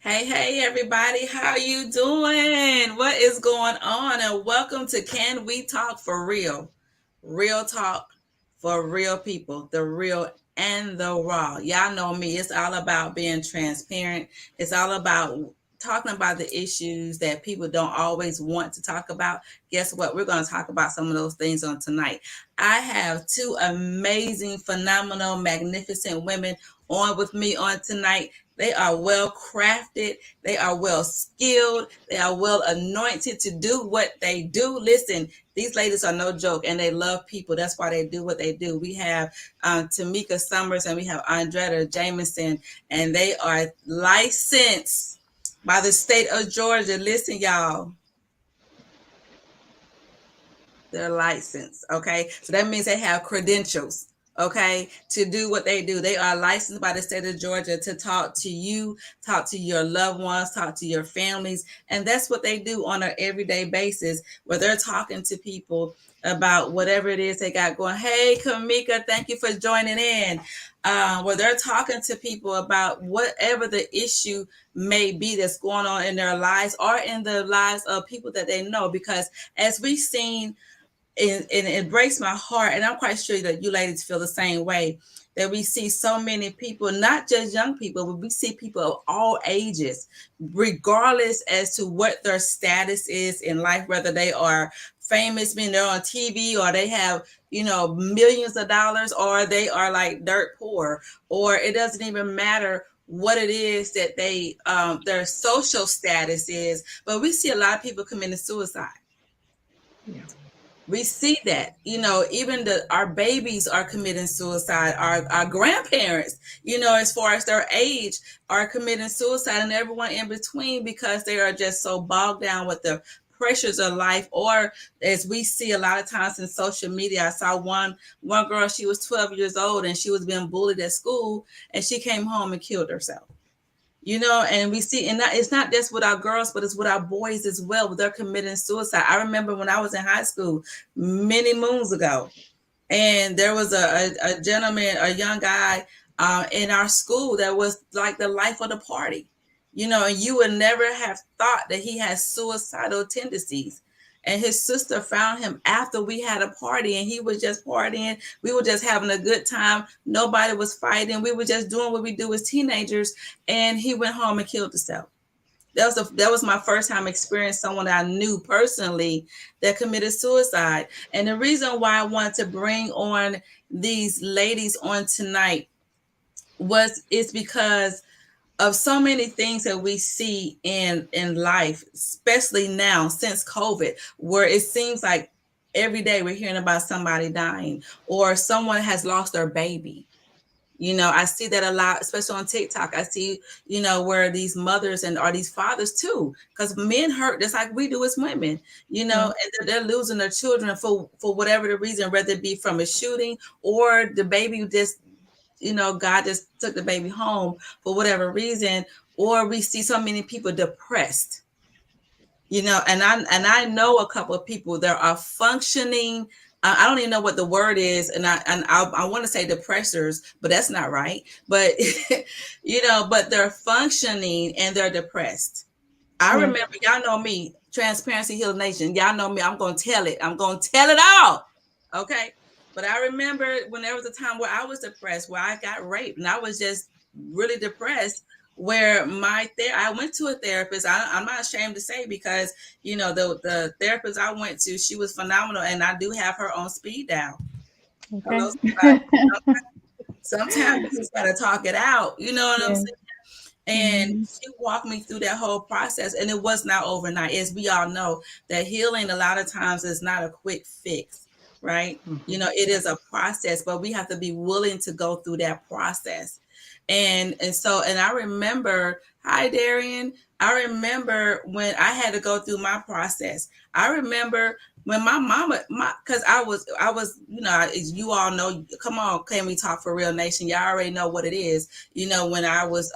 Hey, everybody. How you doing? What is going on? And welcome to Can We Talk for Real? Real talk for real people, the real and the raw. Y'all know me. It's all about being transparent. It's all about talking about the issues that people don't always want to talk about. Guess what? We're going to talk about some of those things on tonight. I have two amazing, phenomenal, magnificent women on with me on tonight. They are well crafted. They are well skilled. They are well anointed to do what they do. Listen, these ladies are no joke, and they love people. That's why they do what they do. We have Tamika Summers and we have Audretta Jamison, and they are licensed by the state of Georgia. Listen, y'all. They're licensed. Okay. So that means they have credentials. Okay. To do what they do. They are licensed by the state of Georgia to talk to you, talk to your loved ones, talk to your families. And that's what they do on an everyday basis, where they're talking to people about whatever it is they got going. Hey, Kamika, thank you for joining in. Where they're talking to people about whatever the issue may be that's going on in their lives or in the lives of people that they know. Because as we've seen, and it breaks my heart, and I'm quite sure that you ladies feel the same way, that we see so many people, not just young people, but we see people of all ages, regardless as to what their status is in life, whether they are famous, meaning they're on TV, or they have, millions of dollars, or they are like dirt poor, or it doesn't even matter what it is that they their social status is. But we see a lot of people committing suicide. Yeah. We see that, even our babies are committing suicide. Our grandparents, as far as their age, are committing suicide, and everyone in between, because they are just so bogged down with the pressures of life. Or as we see a lot of times in social media, I saw one girl. She was 12 years old and she was being bullied at school, and she came home and killed herself. And we see, and it's not just with our girls, but it's with our boys as well. They're committing suicide. I remember when I was in high school many moons ago, and there was a gentleman, a young guy in our school that was like the life of the party, and you would never have thought that he had suicidal tendencies. And his sister found him after we had a party, and he was just partying. We were just having a good time. Nobody was fighting. We were just doing what we do as teenagers. And he went home and killed himself. That was my first time experiencing someone that I knew personally that committed suicide. And the reason why I wanted to bring on these ladies on tonight is because of so many things that we see in life, especially now since COVID, where it seems like every day we're hearing about somebody dying or someone has lost their baby. I see that a lot, especially on TikTok. I see, where these mothers and or these fathers too, because men hurt just like we do as women, Yeah. and they're losing their children for whatever the reason, whether it be from a shooting or the baby just, God just took the baby home for whatever reason, or we see so many people depressed, and I know a couple of people that are functioning. I don't even know what the word is, and I want to say depressors, but that's not right. But but they're functioning and they're depressed. I Yeah. remember, y'all know me, Transparency Hill Nation. Y'all know me. I'm gonna tell it. I'm gonna tell it all. Okay. But I remember when there was a time where I was depressed, where I got raped, and I was just really depressed. Where I went to a therapist. I'm not ashamed to say, because the therapist I went to, she was phenomenal, and I do have her on speed dial. Okay. Hello, somebody. Sometimes you just gotta talk it out. You know what I'm Yeah. saying? And Hmm. she walked me through that whole process, and it was not overnight. As we all know, that healing a lot of times is not a quick fix, right? It is a process, but we have to be willing to go through that process. And I remember, hi Darian, I remember when I had to go through my process. I remember when my mama, because I was, as you all know, come on, Can We Talk for Real Nation? Y'all already know what it is. When I was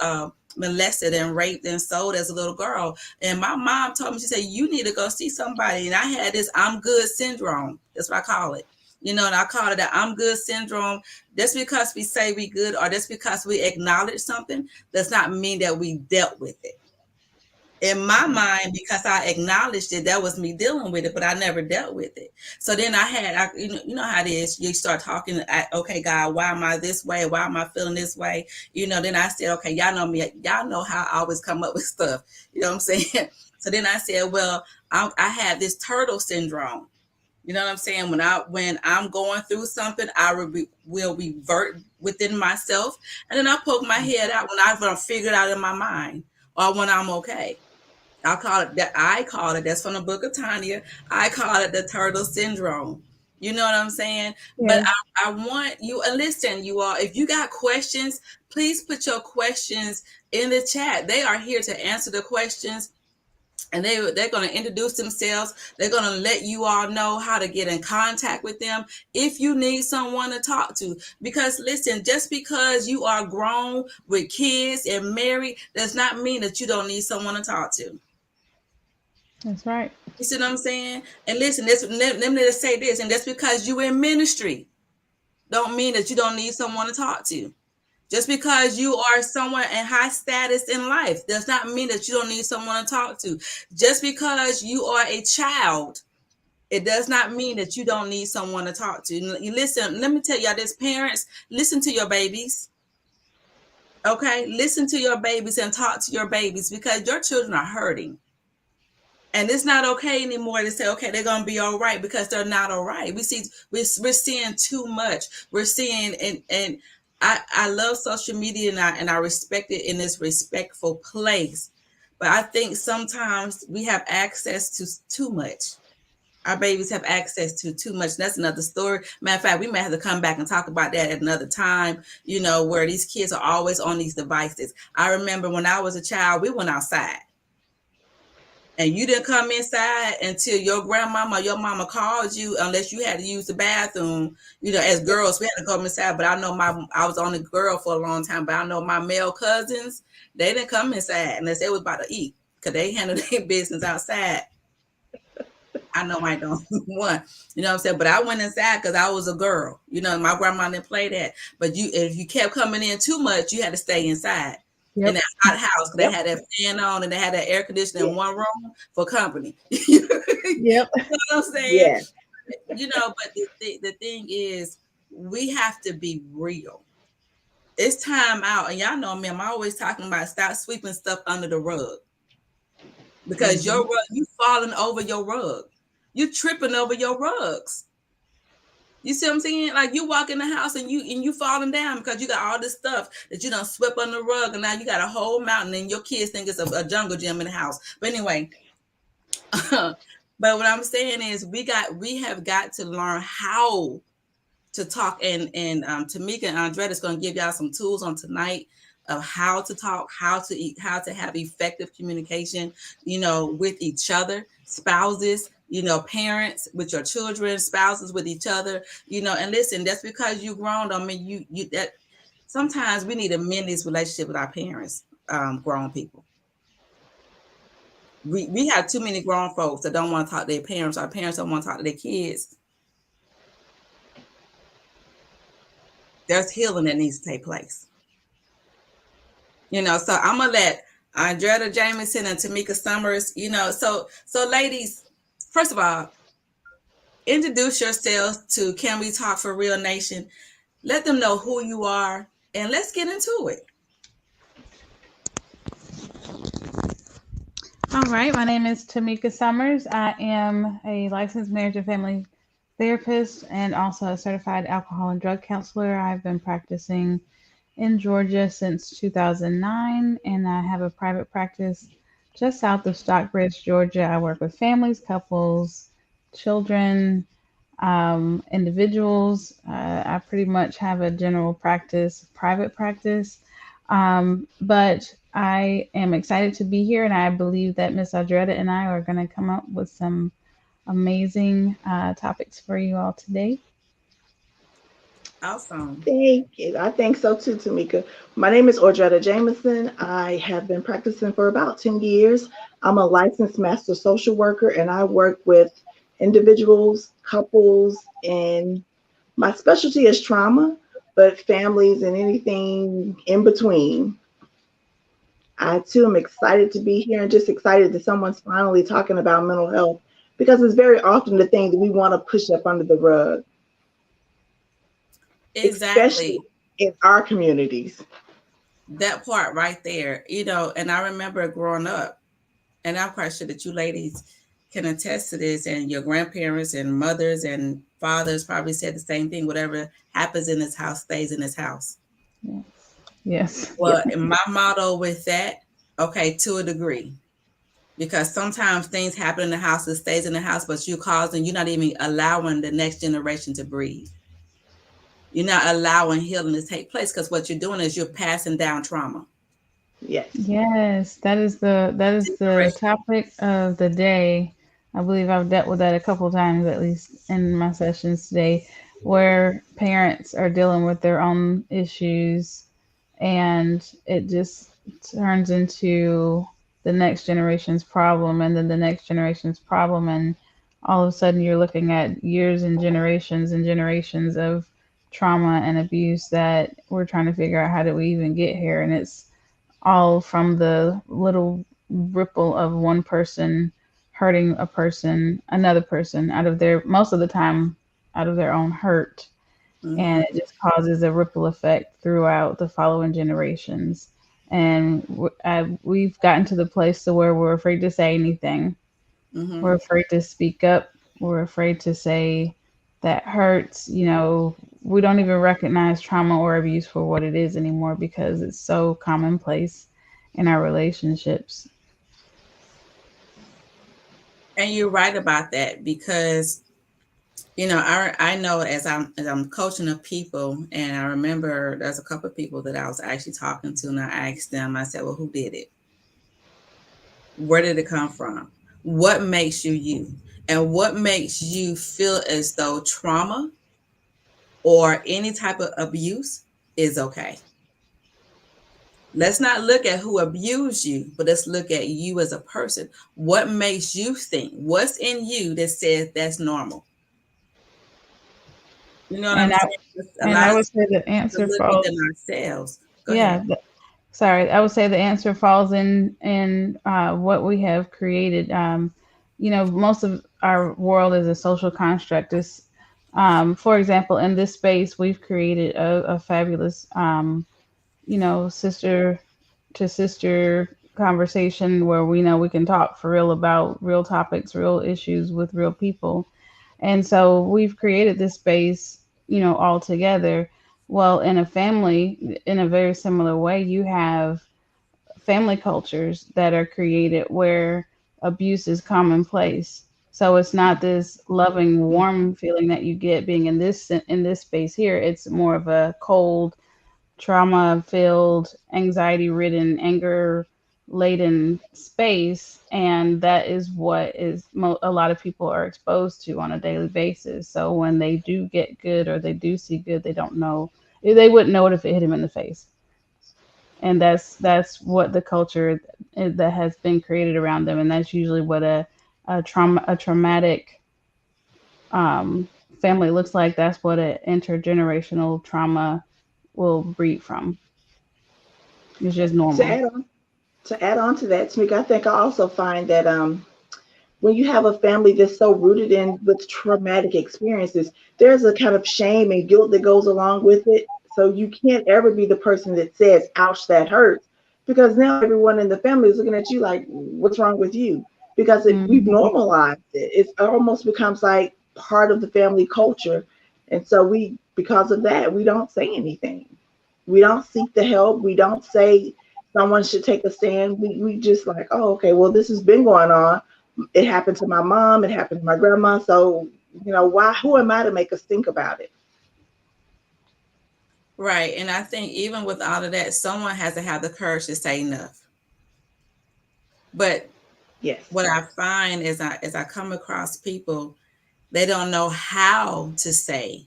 molested and raped and sold as a little girl. And my mom told me, she said, you need to go see somebody. And I had this I'm good syndrome. That's what I call it. And I call it that I'm good syndrome. Just because we say we good, or just because we acknowledge something, does not mean that we dealt with it. in my mind, because I acknowledged it, that was me dealing with it, but I never dealt with it. So then you know how it is. You start talking, okay, God, why am I this way? Why am I feeling this way? Then I said, okay, y'all know me. Y'all know how I always come up with stuff. You know what I'm saying? So then I said, well, I have this turtle syndrome. You know what I'm saying? When I'm going through something, will revert within myself, and then I poke my head out when I've figured out in my mind, or when I'm okay. I call it, that's from the book of Tanya. I call it the turtle syndrome. You know what I'm saying? But Yes. I want you, and listen, you all, if you got questions, please put your questions in the chat. They are here to answer the questions, and they're going to introduce themselves. They're going to let you all know how to get in contact with them if you need someone to talk to. Because listen, just because you are grown with kids and married does not mean that you don't need someone to talk to. That's right. You see what I'm saying? And listen, let me just say this, and that's because you in ministry don't mean that you don't need someone to talk to. Just because you are someone in high status in life does not mean that you don't need someone to talk to. Just because you are a child, it does not mean that you don't need someone to talk to. You listen, let me tell y'all this, parents, listen to your babies. Okay? Listen to your babies and talk to your babies, because your children are hurting. And it's not okay anymore to say, okay, they're gonna be all right, because they're not all right. We're seeing too much. We're seeing, and I love social media, and I respect it in this respectful place. But I think sometimes we have access to too much. Our babies have access to too much. That's another story. Matter of fact, we may have to come back and talk about that at another time, where these kids are always on these devices. I remember when I was a child, we went outside, and you didn't come inside until your grandmama or your mama called you, unless you had to use the bathroom. As girls, we had to come inside. But I was only girl for a long time, but I know my male cousins, they didn't come inside unless they was about to eat, because they handled their business outside. I know I don't one, you know what I'm saying? But I went inside because I was a girl. My grandma didn't play that. But if you kept coming in too much, you had to stay inside in Yep. that hot house, because they Yep. had that fan on and they had that air conditioning in Yeah. one room for company. You know Yep. what I'm saying? Yeah. But the thing is, we have to be real. It's time out. And y'all know me, I'm always talking about stop sweeping stuff under the rug, because your Hmm. rug, you falling over your rug. You tripping over your rugs. You see what I'm saying? Like, you walk in the house and you falling down because you got all this stuff that you done swept on the rug, and now you got a whole mountain, and your kids think it's a jungle gym in the house. But anyway, but what I'm saying is, we have got to learn how to talk, and Tamika and Audretta is going to give y'all some tools on tonight of how to talk, how to eat, how to have effective communication, with each other, spouses, parents with your children, spouses with each other, and listen, that's because you grown. I mean, you that sometimes we need to mend this relationship with our parents, grown people. We have too many grown folks that don't want to talk to their parents. Our parents don't want to talk to their kids. There's healing that needs to take place. So I'm gonna let Audretta, Jamison, and Tamika Summers, so ladies, first of all, introduce yourselves to Can We Talk for Real Nation. Let them know who you are, and let's get into it. All right. My name is Tamika Summers. I am a licensed marriage and family therapist and also a certified alcohol and drug counselor. I've been practicing in Georgia since 2009, and I have a private practice just south of Stockbridge, Georgia. I work with families, couples, children, individuals. I pretty much have a general practice, private practice. But I am excited to be here, and I believe that Miss Audretta and I are going to come up with some amazing topics for you all today. Awesome. Thank you. I think so too, Tamika. My name is Audretta Jamison. I have been practicing for about 10 years. I'm a licensed master social worker, and I work with individuals, couples, and my specialty is trauma, but families and anything in between. I too am excited to be here and just excited that someone's finally talking about mental health because it's very often the thing that we want to push up under the rug, especially Exactly. in our communities. That part right there, and I remember growing up, and I'm quite sure that you ladies can attest to this, and your grandparents and mothers and fathers probably said the same thing. Whatever happens in this house stays in this house. Yes. Yes. Well, and my motto with that, okay, to a degree, because sometimes things happen in the house, it stays in the house, but you're not even allowing the next generation to breathe. You're not allowing healing to take place because what you're doing is you're passing down trauma. Yes. Yes, that is the topic of the day. I believe I've dealt with that a couple times at least in my sessions today, where parents are dealing with their own issues and it just turns into the next generation's problem and then the next generation's problem, and all of a sudden you're looking at years and generations of trauma and abuse that we're trying to figure out how did we even get here, and it's all from the little ripple of one person hurting another person out of their, most of the time, out of their own hurt. And Mm-hmm. it just causes a ripple effect throughout the following generations. And we've gotten to the place to where we're afraid to say anything. Mm-hmm. We're afraid to speak up. We're afraid to say that hurts. We don't even recognize trauma or abuse for what it is anymore because it's so commonplace in our relationships. And you're right about that because I know as I'm coaching the people, and I remember there's a couple of people that I was actually talking to, and I asked them. I said, "Well, who did it? Where did it come from? What makes you you? And what makes you feel as though trauma or any type of abuse is okay?" Let's not look at who abused you, but let's look at you as a person. What makes you think? What's in you that says that's normal? You know what And I'm I saying? A and lot I of would times say the we have to answer look falls, within ourselves. Go ahead. yeah, sorry, I would say the answer falls in what we have created. Most of our world is a social construct. For example, in this space, we've created a fabulous, sister to sister conversation where we know we can talk for real about real topics, real issues with real people. And so we've created this space, all together. Well, in a family, in a very similar way, you have family cultures that are created where abuse is commonplace. So it's not this loving, warm feeling that you get being in this space here. It's more of a cold, trauma filled, anxiety ridden, anger laden space. And that is what a lot of people are exposed to on a daily basis. So when they do get good or they do see good, they don't know. They wouldn't know it if it hit him in the face. And that's what the culture that has been created around them. And that's usually what a traumatic um, family looks like. That's what an intergenerational trauma will breed from. It's just To normal. add on to add on to that, Tamika, I think I also find that when you have a family that's so rooted in with traumatic experiences, there's a kind of shame and guilt that goes along with it. So you can't ever be the person that says, ouch, that hurts, because now everyone in the family is looking at you like, what's wrong with you? Because we've Hmm. normalized it. It almost becomes like part of the family culture. And so because of that, we don't say anything. We don't seek the help. We don't say someone should take a stand. We just like, oh, okay, well, this has been going on. It happened to my mom. It happened to my grandma. So, why? Who am I to make us think about it? Right. And I think even with all of that, someone has to have the courage to say enough. But Yes. what I find is as I come across people, they don't know how to say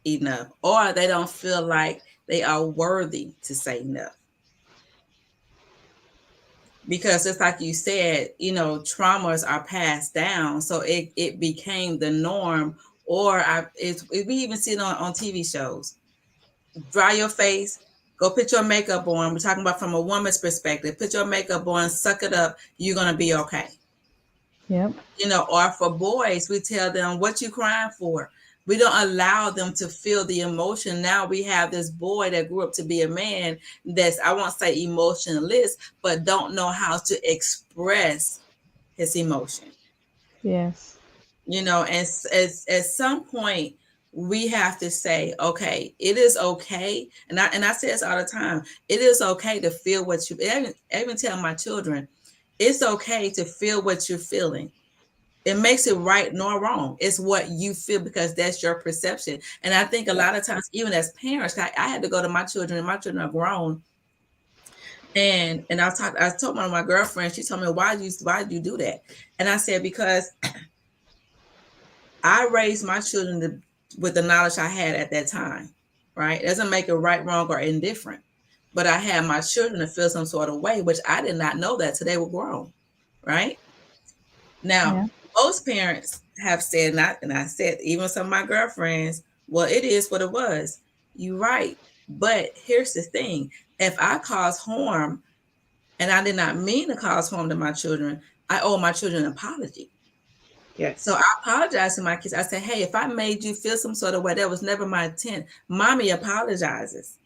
enough, or they don't feel like they are worthy to say enough. Because it's like you said, traumas are passed down. So it became the norm, we even see it on TV shows. Dry your face, Go put your makeup on. We're talking about from a woman's perspective. Put your makeup on, suck it up. You're going to be okay. Yep. Or for boys, we tell them, what you crying for? We don't allow them to feel the emotion. Now we have this boy that grew up to be a man that's, I won't say emotionless, but don't know how to express his emotion. Yes. And at some point we have to say, okay, it is okay. And I say this all the time. It is okay to feel what you, I even tell my children, it's okay to feel what you're feeling. It makes it right nor wrong. It's what you feel because that's your perception. And I think a lot of times, even as parents, I had to go to my children, and my children are grown. And I told one of my girlfriends, she told me, why did you do that? And I said, because I raised my children with the knowledge I had at that time, right? It doesn't make it right, wrong, or indifferent. But I had my children to feel some sort of way, which I did not know that till they were grown, right? Now, Yeah. most parents have said, and I said, even some of my girlfriends, well, it is what it was. You're right. But here's the thing. If I cause harm and I did not mean to cause harm to my children, I owe my children an apology. So Yes. I apologize to my kids. I say, hey, if I made you feel some sort of way, that was never my intent. Mommy apologizes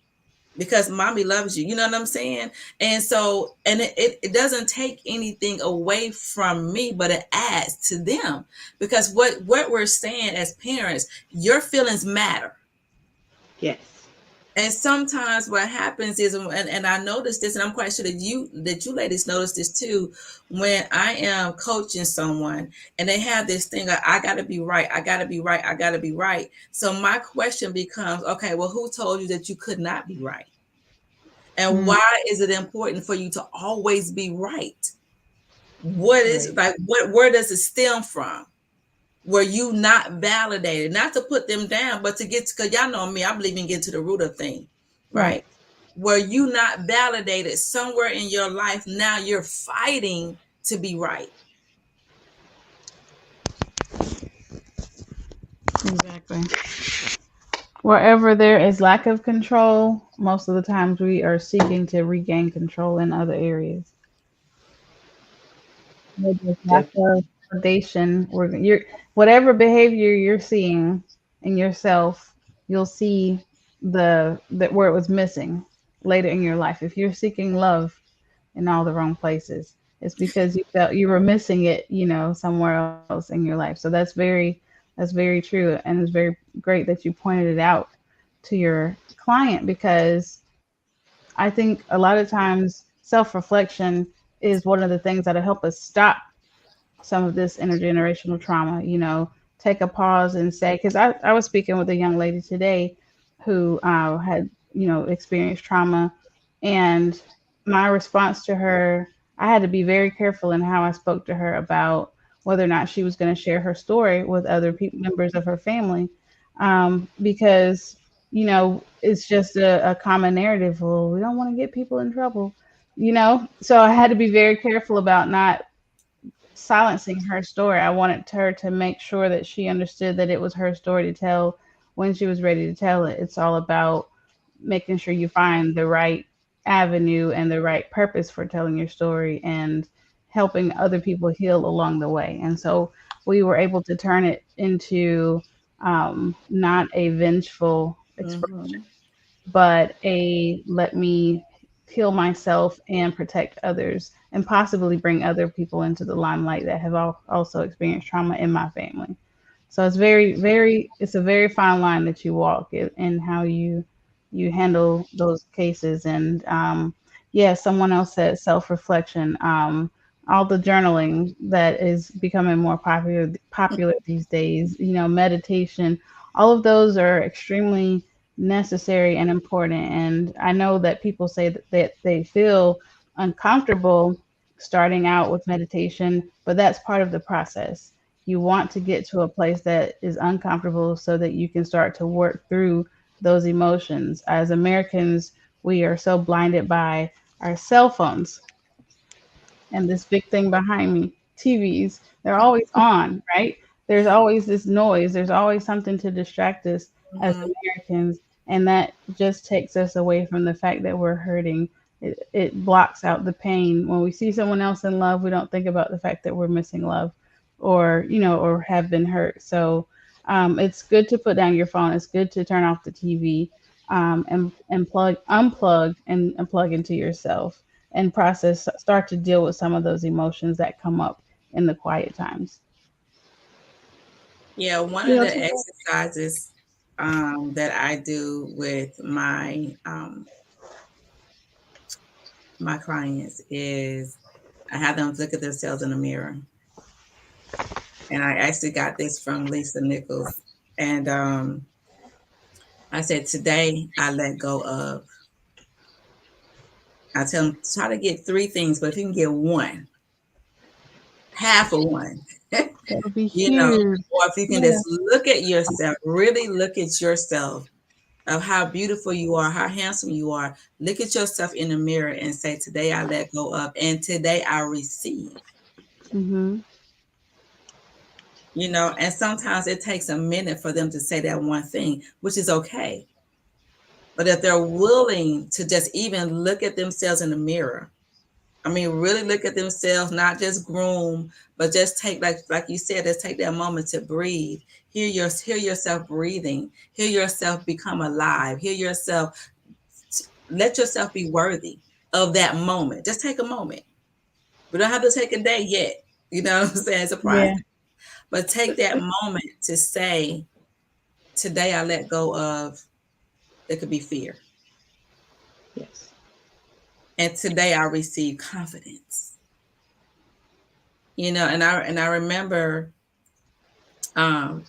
because mommy loves you. You know what I'm saying? And so, and it doesn't take anything away from me, but it adds to them, because what we're saying as parents, your feelings matter. Yes. And sometimes what happens is, and I noticed this, and I'm quite sure that you ladies notice this too, when I am coaching someone and they have this thing, I got to be right, I got to be right, I got to be right. So my question becomes, okay, well, who told you that you could not be right? And Mm. why is it important for you to always be right? What is, Right. like, where does it stem from? Were you not validated? Not to put them down, but to get to, because y'all know me, I believe in getting to the root of thing, Right. right? Were you not validated somewhere in your life? Now you're fighting to be right. Exactly. Wherever there is lack of control, most of the times we are seeking to regain control in other areas. Where there's lack Definitely. of validation, where you're whatever behavior you're seeing in yourself, you'll see that where it was missing later in your life. If you're seeking love in all the wrong places, it's because you felt you were missing it, somewhere else in your life. So that's very true, and it's very great that you pointed it out to your client, because I think a lot of times self-reflection is one of the things that'll help us stop some of this intergenerational trauma. Take a pause and say, because I was speaking with a young lady today who had, experienced trauma. And my response to her, I had to be very careful in how I spoke to her about whether or not she was going to share her story with other members of her family. Because, it's just a common narrative. Well, we don't want to get people in trouble. So I had to be very careful about not silencing her story. I wanted her to make sure that she understood that it was her story to tell when she was ready to tell it. It's all about making sure you find the right avenue and the right purpose for telling your story and helping other people heal along the way. And so we were able to turn it into not a vengeful expression, Mm-hmm. but a let me heal myself and protect others and possibly bring other people into the limelight that have also experienced trauma in my family. So it's it's a very fine line that you walk in how you handle those cases. And yeah, someone else said self-reflection. All the journaling that is becoming more popular these days, meditation, all of those are extremely necessary and important. And I know that people say that they feel uncomfortable starting out with meditation, but that's part of the process. You want to get to a place that is uncomfortable so that you can start to work through those emotions. As Americans, we are so blinded by our cell phones and this big thing behind me, TVs. They're always on, right? There's always this noise. There's always something to distract us as Mm-hmm. Americans. And that just takes us away from the fact that we're hurting. It blocks out the pain. When we see someone else in love, we don't think about the fact that we're missing love, or or have been hurt. So it's good to put down your phone. It's good to turn off the TV, and unplug and plug into yourself and process. Start to deal with some of those emotions that come up in the quiet times. Yeah, one You of know, the to exercises that I do with my clients is I have them look at themselves in the mirror, and I actually got this from Lisa Nichols, and I said today I let go of. I tell them try to get three things, but if you can get one, half of one, That would be you know, huge. or if you can Yeah. just look at yourself, really look at yourself of how beautiful you are, how handsome you are. Look at yourself in the mirror and say, today I let go of, and today I receive. Mhm. And sometimes it takes a minute for them to say that one thing, which is okay. But if they're willing to just even look at themselves in the mirror, I mean, really look at themselves, not just groom, but just take, like you said, just take that moment to breathe. Hear yourself breathing. Hear yourself become alive. Hear yourself. Let yourself be worthy of that moment. Just take a moment. We don't have to take a day yet. You know what I'm saying? It's a process. Yeah. But take that moment to say, today I let go of, it could be fear. yes. And today I receive confidence. And I remember um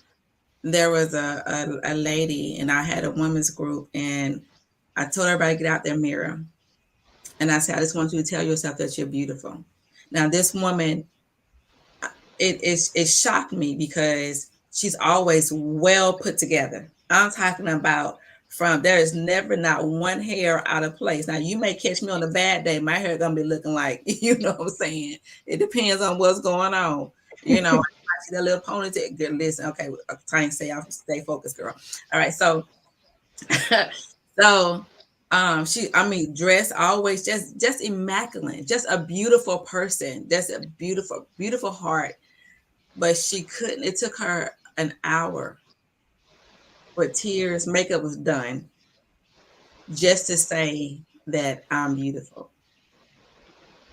there was a lady, and I had a women's group, and I told everybody to get out their mirror. And I said, I just want you to tell yourself that you're beautiful. Now this woman, it shocked me because she's always well put together. I'm talking about, from there is never not one hair out of place. Now you may catch me on a bad day, my hair gonna be looking like, you know what I'm saying? It depends on what's going on. I see that little ponytail. Girl, listen, okay, I'm trying to stay focused, girl. All right, so so I mean, dress always just immaculate, just a beautiful person, just a beautiful, beautiful heart. But she couldn't. It took her an hour with tears, makeup was done, just to say that I'm beautiful,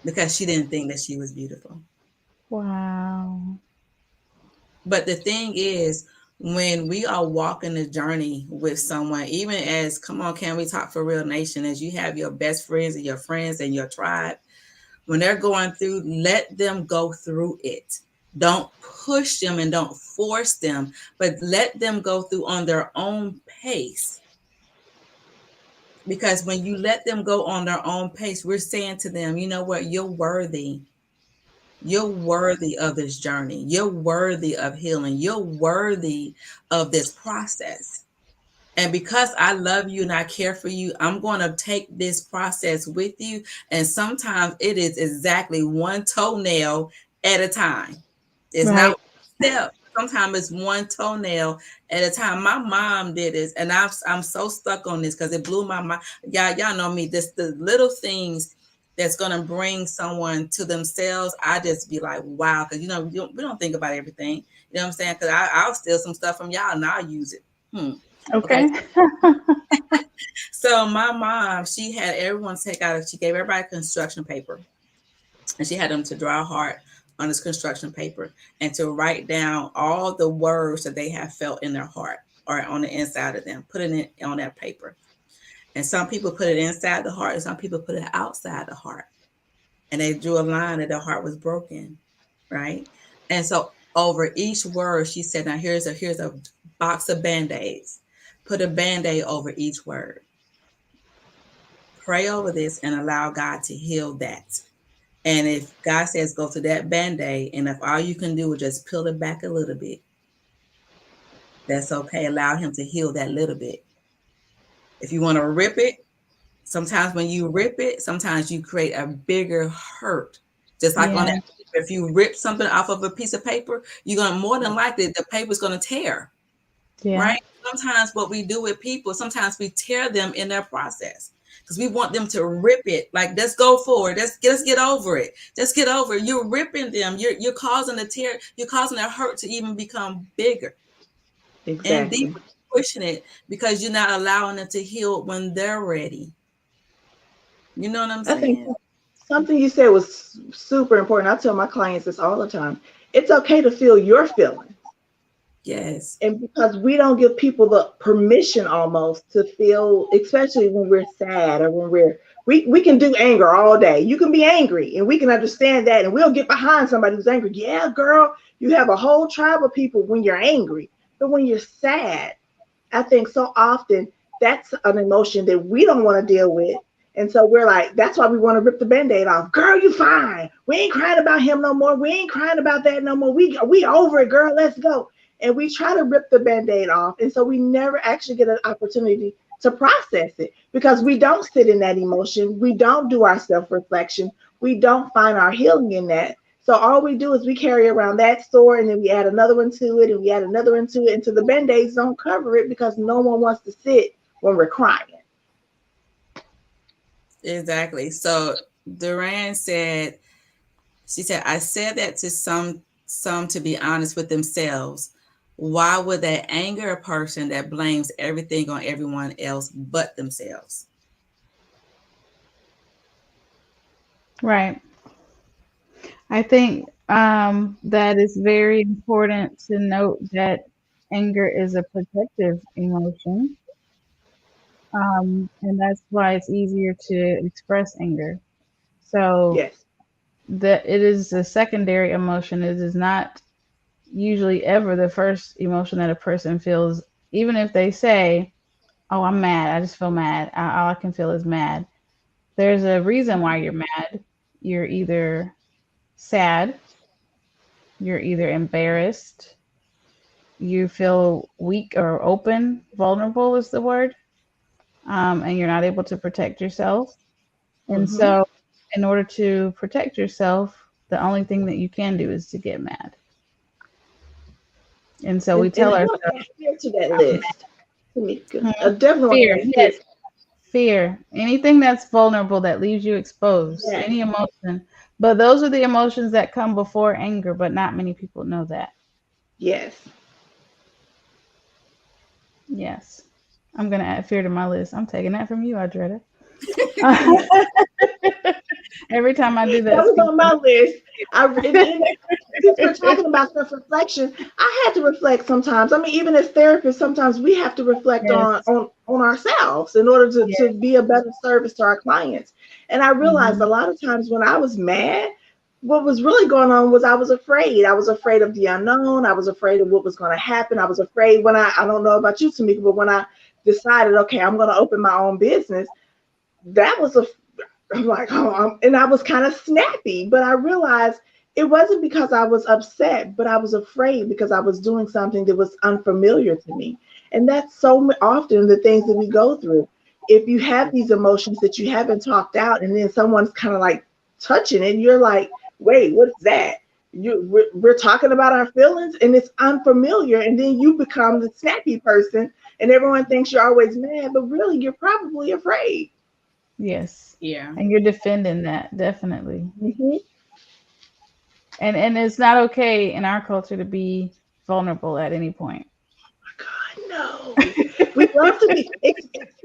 because she didn't think that she was beautiful. Wow. But the thing is, when we are walking the journey with someone, even as, come on, can we talk for real nation, as you have your best friends and your tribe, when they're going through, let them go through it. Don't push them and don't force them, but let them go through on their own pace. Because when you let them go on their own pace, we're saying to them, you know what, you're worthy. You're worthy of this journey. You're worthy of healing. You're worthy of this process. And because I love you and I care for you, I'm going to take this process with you. And sometimes it is exactly one toenail at a time. It's not Right. one step. Sometimes it's one toenail at a time. My mom did this, and I'm so stuck on this because it blew my mind. Y'all know me. This the little things that's gonna bring someone to themselves. I just be like, wow, because we don't think about everything. You know what I'm saying? Because I'll steal some stuff from y'all and I'll use it. Okay. Okay. So my mom, she had everyone take out. She gave everybody construction paper, and she had them to draw a heart on this construction paper and to write down all the words that they have felt in their heart or on the inside of them, put it on that paper. And some people put it inside the heart, and some people put it outside the heart. And they drew a line that their heart was broken, right? And so over each word, she said, now here's a box of band-aids. Put a band-aid over each word. Pray over this and allow God to heal that. And if God says go to that band-aid, and if all you can do is just peel it back a little bit, that's okay. Allow him to heal that little bit. If you want to rip it, sometimes when you rip it, sometimes you create a bigger hurt. Just like on Yeah. that, if you rip something off of a piece of paper, you're going to more than likely the paper's going to tear, Yeah. right? sometimes what we do with people, sometimes we tear them in their process because we want them to rip it. Like, let's go forward. Let's get over it. Just get over it. You're ripping them. You're causing the tear. You're causing their hurt to even become bigger and Exactly. deeper, pushing it because you're not allowing them to heal when they're ready. You know what I'm I think saying? something you said was super important. I tell my clients this all the time. It's okay to feel your feelings. Yes. And because we don't give people the permission almost to feel, especially when we're sad or when we can do anger all day. You can be angry and we can understand that and we'll get behind somebody who's angry. Yeah, girl, you have a whole tribe of people when you're angry. But when you're sad, I think so often that's an emotion that we don't want to deal with. And so we're like, that's why we want to rip the band-aid off. Girl, you fine. We ain't crying about him no more. We ain't crying about that no more. We over it, girl. Let's go. And we try to rip the band-aid off. And so we never actually get an opportunity to process it because we don't sit in that emotion. We don't do our self-reflection. We don't find our healing in that. So all we do is we carry around that sore and then we add another one to it and we add another one to it until the band-aids don't cover it because no one wants to sit when we're crying. Exactly. So Duran said, she said, I said that to some to be honest with themselves. Why would they anger a person that blames everything on everyone else but themselves? Right. I think that it's very important to note that anger is a protective emotion. And that's why it's easier to express anger. So Yes. that it is a secondary emotion. It is not usually ever the first emotion that a person feels, even if they say, "Oh, I'm mad. I just feel mad. All I can feel is mad." There's a reason why you're mad. You're either sad, you're either embarrassed, you feel weak or open, vulnerable is the word, and you're not able to protect yourself. And Mm-hmm. so, in order to protect yourself, the only thing that you can do is to get mad. And so we And tell I ourselves, want to add fear to that I'm list, Tamika. mad. I definitely want to Fear, add fear. yes, fear. Anything that's vulnerable that leaves you exposed, Yes. any emotion. But those are the emotions that come before anger, but not many people know that. Yes. Yes. I'm going to add fear to my list. I'm taking that from you, Audretta. Every time I do That that was speech, on my list. And since we're talking about self-reflection, I had to reflect sometimes. I mean, even as therapists, sometimes we have to reflect yes, on ourselves in order to yes. be a better service to our clients. And I realized a Hmm. lot of times when I was mad, what was really going on was I was afraid. I was afraid of the unknown. I was afraid of what was going to happen. I was afraid when I don't know about you, Tamika, but when I decided, okay, I'm going to open my own business, that was a I'm like, oh, and I was kind of snappy, but I realized it wasn't because I was upset, but I was afraid because I was doing something that was unfamiliar to me. And that's so often the things that we go through. If you have these emotions that you haven't talked out, and then someone's kind of like touching it, you're like, wait, what's that? We're talking about our feelings, and it's unfamiliar, and then you become the snappy person, and everyone thinks you're always mad, but really you're probably afraid. Yes. Yeah. And you're defending that, definitely. Mhm. And it's not okay in our culture to be vulnerable at any point. God, no. We love to be,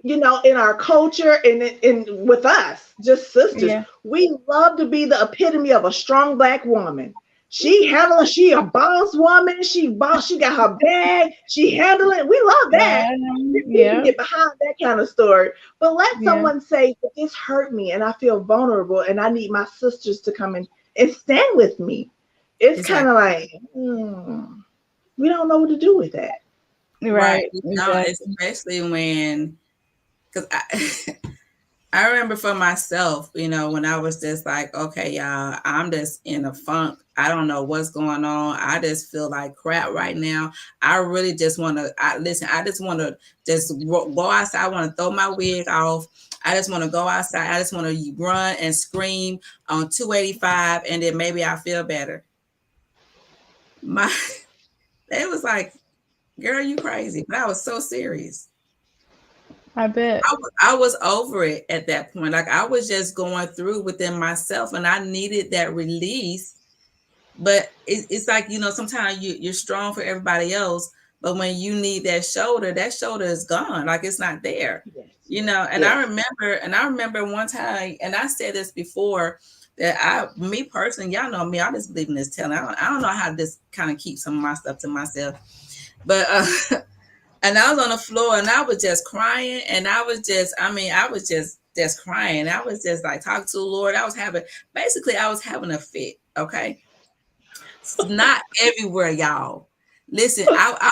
in our culture and with us, just sisters. Yeah. We love to be the epitome of a strong black woman. She a boss woman. She got her bag. She handling. We love that. We can Yeah. get behind that kind of story. But let Yeah. someone say, this hurt me and I feel vulnerable and I need my sisters to come in and stand with me. It's kind of Exactly. like, we don't know what to do with that. Right. Right. You know, Exactly. especially when, because I remember for myself, when I was just like, okay, y'all, I'm just in a funk. I don't know what's going on. I just feel like crap right now. I really just want to, listen, I just want to just go outside. I want to throw my wig off. I just want to go outside. I just want to run and scream on 285 and then maybe I feel better. My, it was like, Girl, you crazy. But I was so serious. I bet. I was over it at that point. Like I was just going through within myself and I needed that release. But it's like, sometimes you're strong for everybody else, but when you need that shoulder is gone. Like it's not there. Yes. And Yes. I remember one time, and I said this before, that me personally, y'all know me, I just believe in this telling. I don't know how to just kind of keep some of my stuff to myself. But and I was on the floor and I was just crying, and I was just crying. I was just like talking to the Lord. I was having a fit. Okay. It's not everywhere, y'all. Listen, I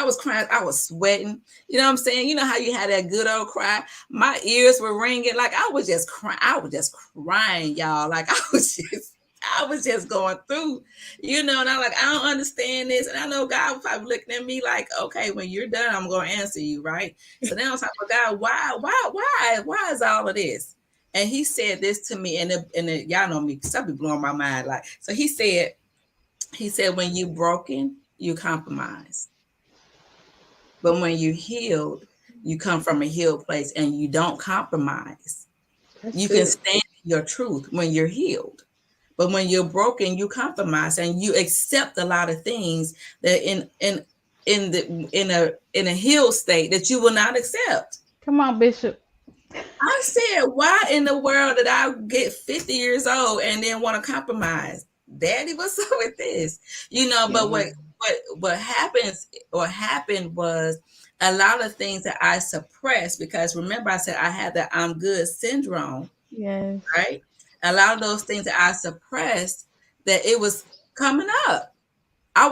was crying, I was sweating. You know what I'm saying? You know how you had that good old cry? My ears were ringing. Like I was just crying. I was just crying, y'all. Like I was just going through, and I'm like, I don't understand this. And I know God was probably looking at me like, okay, when you're done, I'm gonna answer you, right? So then I was like, well, God, why is all of this? And he said this to me, and y'all know me, because I be blowing my mind. Like, so he said, when you broken, you compromise. But when you healed, you come from a healed place and you don't compromise. That's You can good. stand your truth when you're healed. But when you're broken, you compromise and you accept a lot of things that in a healed state that you will not accept. Come on, Bishop. I said, why in the world did I get 50 years old and then want to compromise? Daddy, what's up with this? But Yeah. what happened was a lot of things that I suppressed, because remember I said I had the I'm good syndrome, Yes. right? A lot of those things that I suppressed, that it was coming up. I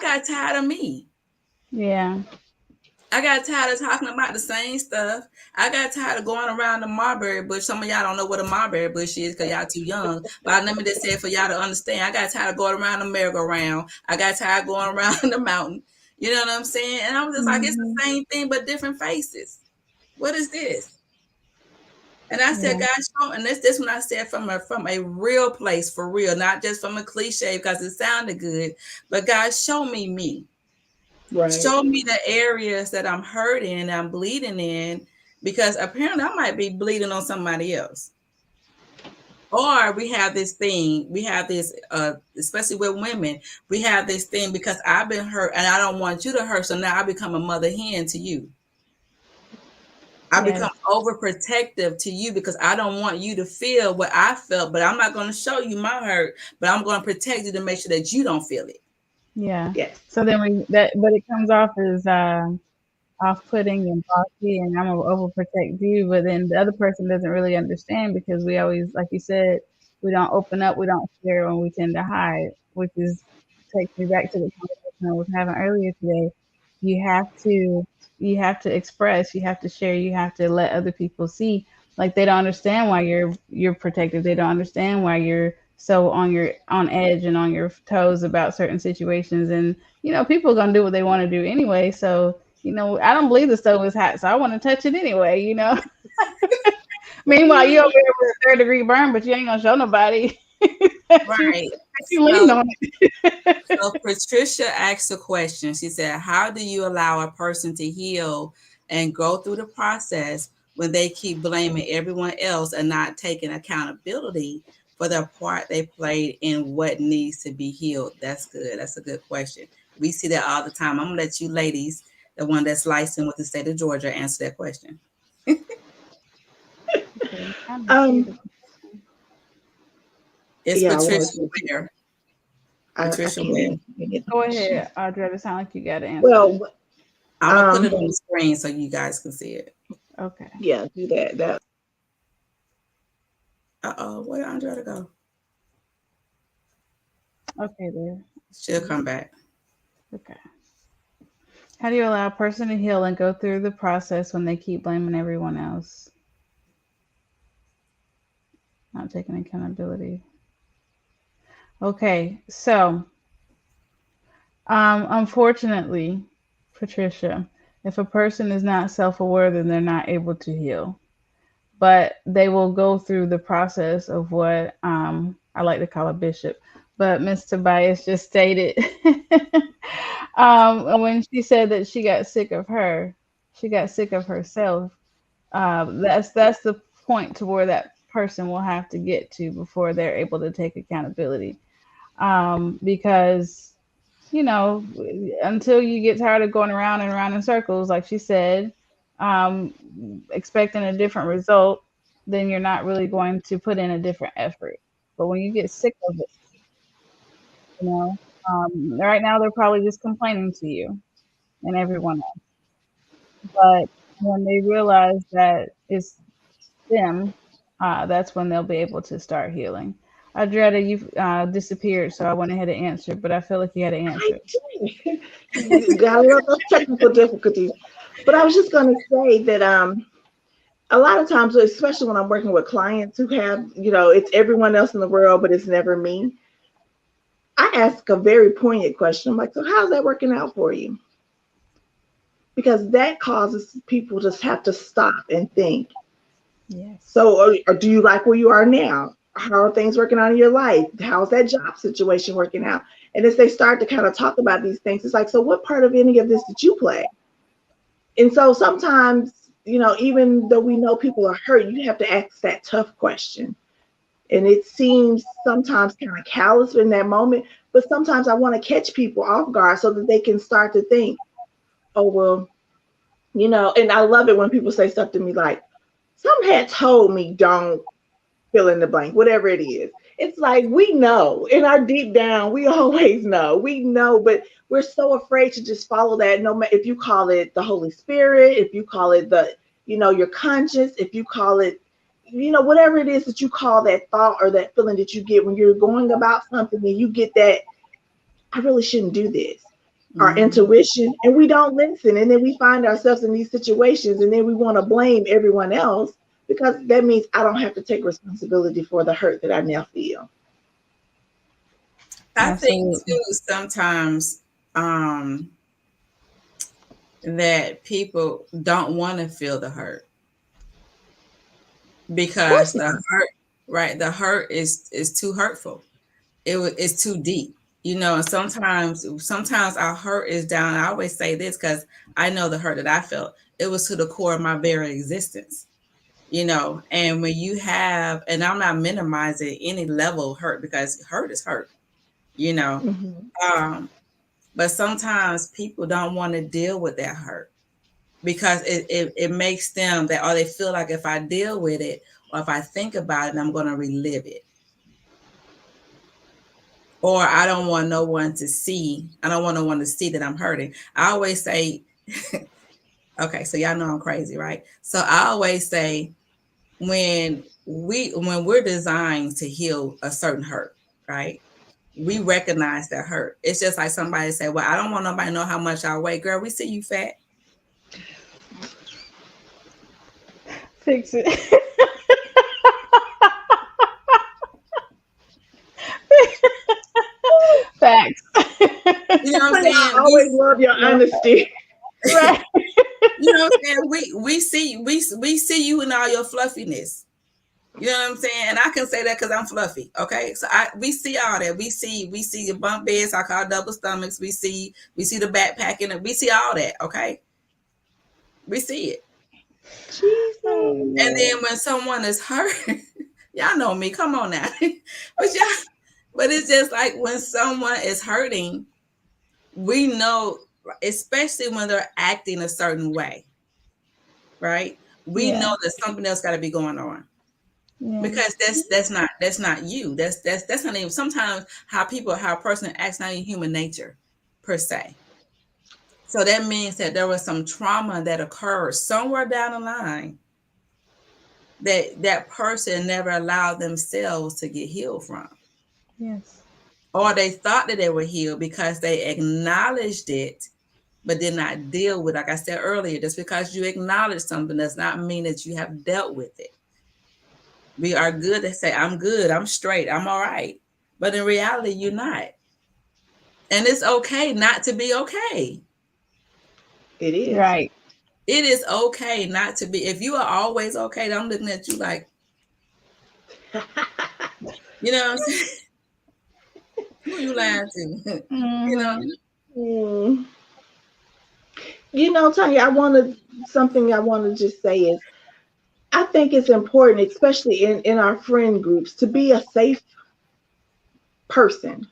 got tired of me. Yeah. I got tired of talking about the same stuff. I got tired of going around the mulberry bush. Some of y'all don't know what a mulberry bush is because y'all too young. But let me just say, for y'all to understand, I got tired of going around the merry-go-round. I got tired of going around the mountain. You know what I'm saying? And I was just like, it's the Hmm. same thing but different faces. What is this? And I said, Yeah. God, show, and this when I said from a real place, for real, not just from a cliche because it sounded good, but God, show me. Right. Show me the areas that I'm hurting and I'm bleeding in, because apparently I might be bleeding on somebody else. Or we have this, especially with women, we have this thing, because I've been hurt and I don't want you to hurt. So now I become a mother hen to you. I become Yes. overprotective to you because I don't want you to feel what I felt, but I'm not going to show you my hurt, but I'm going to protect you to make sure that you don't feel it. Yeah. Yes. So then but it comes off as off-putting and bossy, and I'm gonna overprotect you, but then the other person doesn't really understand because we always, like you said, we don't open up, we don't share, and we tend to hide, which is takes me back to the conversation I was having earlier today. You have to you have to express, you have to share, you have to let other people see. Like they don't understand why you're protective. They don't understand why you're so on edge and on your toes about certain situations. And people are gonna do what they want to do anyway. So I don't believe the stove is hot, so I want to touch it anyway. Meanwhile, you over there with a third-degree burn, but you ain't gonna show nobody that you Right. that you leaned So, on it. so Patricia asked a question. She said, how do you allow a person to heal and go through the process when they keep blaming everyone else and not taking accountability for the part they played in what needs to be healed? That's good. That's a good question. We see that all the time. I'm gonna let you ladies, the one that's licensed with the state of Georgia, answer that question. Okay, I'm trying to see the Um. question. It's Yeah, I Patricia wanted to. Ware. I Patricia can't Ware. even get the Go question. ahead, Audretta. Sound like you got to answer it. Well, I'm gonna put it um, on the screen so you guys can see it. Okay. yeah, do that. That Uh-oh, where did Andrea go? Okay, there. She'll come back. Okay. How do you allow a person to heal and go through the process when they keep blaming everyone else, not taking accountability? Okay, so unfortunately, Patricia, if a person is not self-aware, then they're not able to heal. But they will go through the process of what I like to call a bishop, but Miss Tobias just stated. When she said that she got sick of her, she got sick of herself. That's the point to where that person will have to get to before they're able to take accountability. Because until you get tired of going around and around in circles, like she said, um, expecting a different result, then you're not really going to put in a different effort. But when you get sick of it, you know, right now they're probably just complaining to you and everyone else. But when they realize that it's them, that's when they'll be able to start healing. Audretta, you've disappeared, so I went ahead and answered, but I feel like you had to I answer. did. You got a lot of technical difficulties. But I was just going to say that a lot of times, especially when I'm working with clients who have, it's everyone else in the world, but it's never me. I ask a very poignant question. I'm like, so how's that working out for you? Because that causes people to have to stop and think. Yes. So, or do you like where you are now? How are things working out in your life? How's that job situation working out? And as they start to kind of talk about these things, it's like, so what part of any of this did you play? And so sometimes, even though we know people are hurt, you have to ask that tough question. And it seems sometimes kind of callous in that moment, but sometimes I want to catch people off guard so that they can start to think, oh, well, and I love it when people say stuff to me like, some had told me don't fill in the blank, whatever it is. It's like we know in our deep down, we always know. We know, but we're so afraid to just follow that. No matter if you call it the Holy Spirit, if you call it your conscience, if you call it, whatever it is that you call that thought or that feeling that you get when you're going about something and you get that, I really shouldn't do this. Our Mhm. intuition, and we don't listen. And then we find ourselves in these situations and then we want to blame everyone else because that means I don't have to take responsibility for the hurt that I now feel. I think Absolutely. too sometimes um, that people don't want to feel the hurt Of course because the not. hurt, right? The hurt is too hurtful. It's too deep, And sometimes our hurt is down. I always say this because I know the hurt that I felt. It was to the core of my very existence. And when you have, and I'm not minimizing any level of hurt because hurt is hurt, you know. Hmm. Um, but sometimes people don't want to deal with that hurt because it makes them that, or they feel like if I deal with it or if I think about it, I'm going to relive it. Or I don't want no one to see, I don't want no one to see that I'm hurting. I always say, okay, so y'all know I'm crazy, right? So I always say, when we're designed to heal a certain hurt, right? We recognize that hurt. It's just like somebody say, well, I don't want nobody to know how much I weigh. Girl, we see you fat. Fix it. Facts. You know what I'm I saying? always love your honesty. Right. You know what I'm saying? We see you in all your fluffiness. You know what I'm saying? And I can say that because I'm fluffy. Okay. So we see all that. We see your bump beds, I call double stomachs. We see the backpacking and we see all that. Okay. We see it. Jesus. And then when someone is hurt, y'all know me. Come on now. But it's just like when someone is hurting, we know, especially when they're acting a certain way, right? We Yeah. know that something else got to be going on Yeah. because that's not you. That's not even sometimes how a person acts, not even human nature per se. So that means that there was some trauma that occurred somewhere down the line that that person never allowed themselves to get healed from, Yes. or they thought that they were healed because they acknowledged it but did not deal with, like I said earlier, just because you acknowledge something does not mean that you have dealt with it. We are good to say, I'm good, I'm straight, I'm all right. But in reality, you're not. And it's okay not to be okay. It is. Right. It is okay not to be. If you are always okay, I'm looking at you like, you know what I'm saying? Who you lying to? you know? Hmm. Mm. You know, Tanya, something I want to just say is I think it's important, especially in our friend groups, to be a safe person.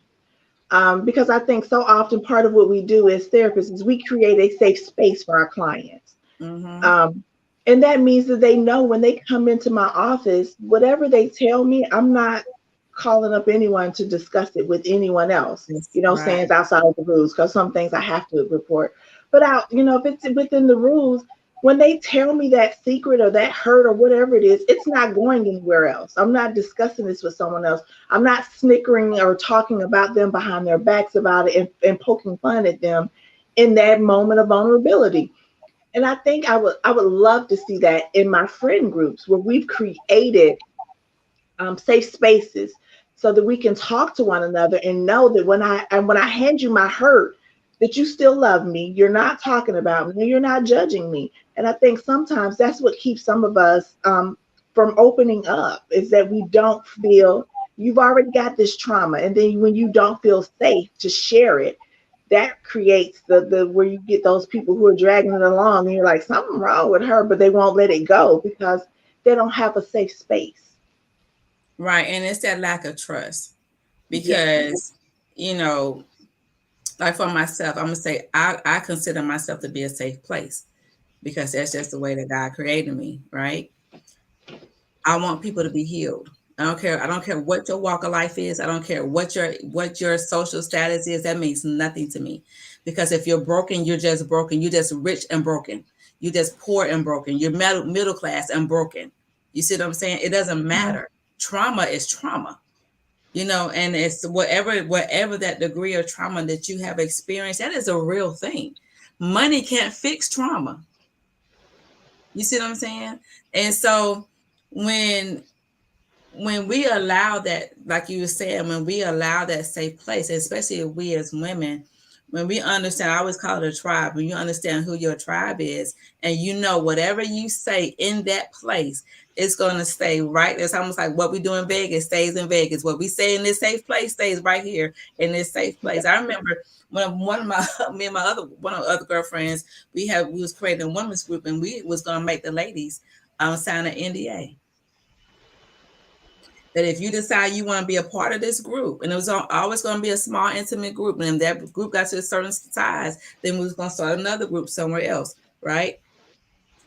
Because I think so often part of what we do as therapists is we create a safe space for our clients. Mm-hmm. Um, and that means that they know when they come into my office, whatever they tell me, I'm not calling up anyone to discuss it with anyone else, That's you know, right. saying it's outside of the rules, because some things I have to report. But out, you know, if it's within the rules, when they tell me that secret or that hurt or whatever it is, it's not going anywhere else. I'm not discussing this with someone else. I'm not snickering or talking about them behind their backs about it and poking fun at them in that moment of vulnerability. And I think I would love to see that in my friend groups where we've created safe spaces so that we can talk to one another and know that when I hand you my hurt, that you still love me. You're not talking about me. You're not judging me. And I think sometimes that's what keeps some of us from opening up, is that we don't feel you've already got this trauma, and then when you don't feel safe to share it, that creates the where you get those people who are dragging it along, and you're like, something wrong with her, but they won't let it go because they don't have a safe space. Right. And it's that lack of trust Yes. because, you know, like for myself, I'm gonna say I consider myself to be a safe place because that's just the way that God created me, right? I want people to be healed. I don't care what your walk of life is. I don't care what your social status is. That means nothing to me. Because if you're broken, you're just broken. You're just rich and broken. You're just poor and broken. You're middle class and broken. You see what I'm saying? It doesn't Right. matter. Trauma is trauma. You know, and it's whatever that degree of trauma that you have experienced, that is a real thing. Money can't fix trauma. You see what I'm saying? And so when when we allow that, like you were saying, when we allow that safe place, especially we as women, when we understand, I always call it a tribe, when you understand who your tribe is, and you know whatever you say in that place, it's going to stay right. It's almost like what we do in Vegas stays in Vegas. What we say in this safe place stays right here in this safe place. I remember when one of my me and my other one of the other girlfriends, we was creating a women's group, and we was going to make the ladies sign an NDA that if you decide you want to be a part of this group, and it was always going to be a small, intimate group, and if that group got to a certain size, then we was going to start another group somewhere else, right?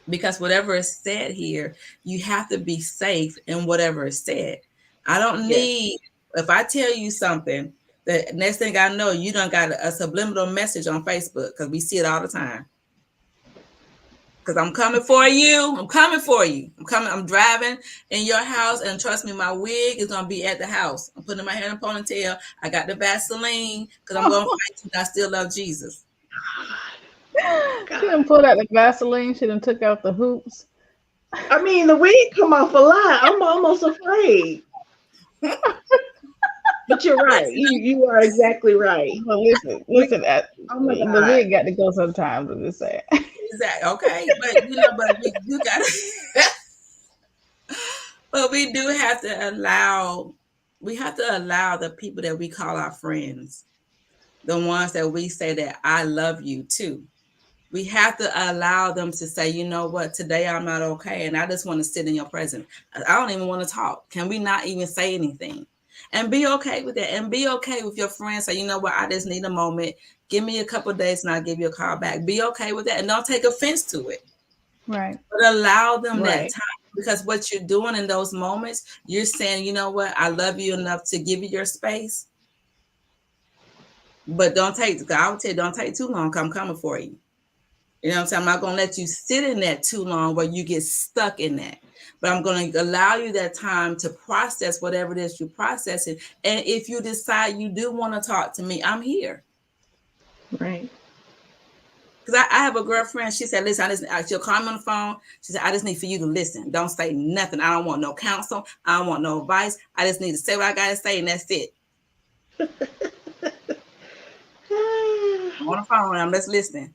Because whatever is said here, you have to be safe in whatever is said. I don't Yes. need, if I tell you something, the next thing I know, you done got a subliminal message on Facebook, because we see it all the time. Because I'm coming for you. I'm coming for you. I'm coming. I'm driving in your house. And trust me, my wig is going to be at the house. I'm putting my hair in a ponytail. I got the Vaseline because I'm going to fight you. And I still love Jesus. She God. done pulled out the Vaseline. She done took out the hoops. I mean, the wig come off a lot. I'm almost afraid. But you're right. Listen, You are exactly right. But listen, We, listen. oh my The God. wig got to go sometimes. I'm just saying. exactly. Okay. But, you know, but we do got to, but we do have to allow the people that we call our friends, the ones that we say that I love you too. We have to allow them to say, you know what, today I'm not okay. And I just want to sit in your presence. I don't even want to talk. Can we not even say anything? And be okay with that. And be okay with your friends. Say, you know what, I just need a moment. Give me a couple of days and I'll give you a call back. Be okay with that. And don't take offense to it. Right. But allow them that Right. time. Because what you're doing in those moments, you're saying, you know what, I love you enough to give you your space. But don't take, I would tell you, don't take too long. I'm coming for you. You know what I'm saying? I'm not going to let you sit in that too long where you get stuck in that. But I'm going to allow you that time to process whatever it is you're processing. And if you decide you do want to talk to me, I'm here. Right. Because I have a girlfriend. She said, listen, she'll call me on the phone. She said, I just need for you to listen. Don't say nothing. I don't want no counsel. I don't want no advice. I just need to say what I got to say, and that's it. I'm on the phone, and I'm just listening.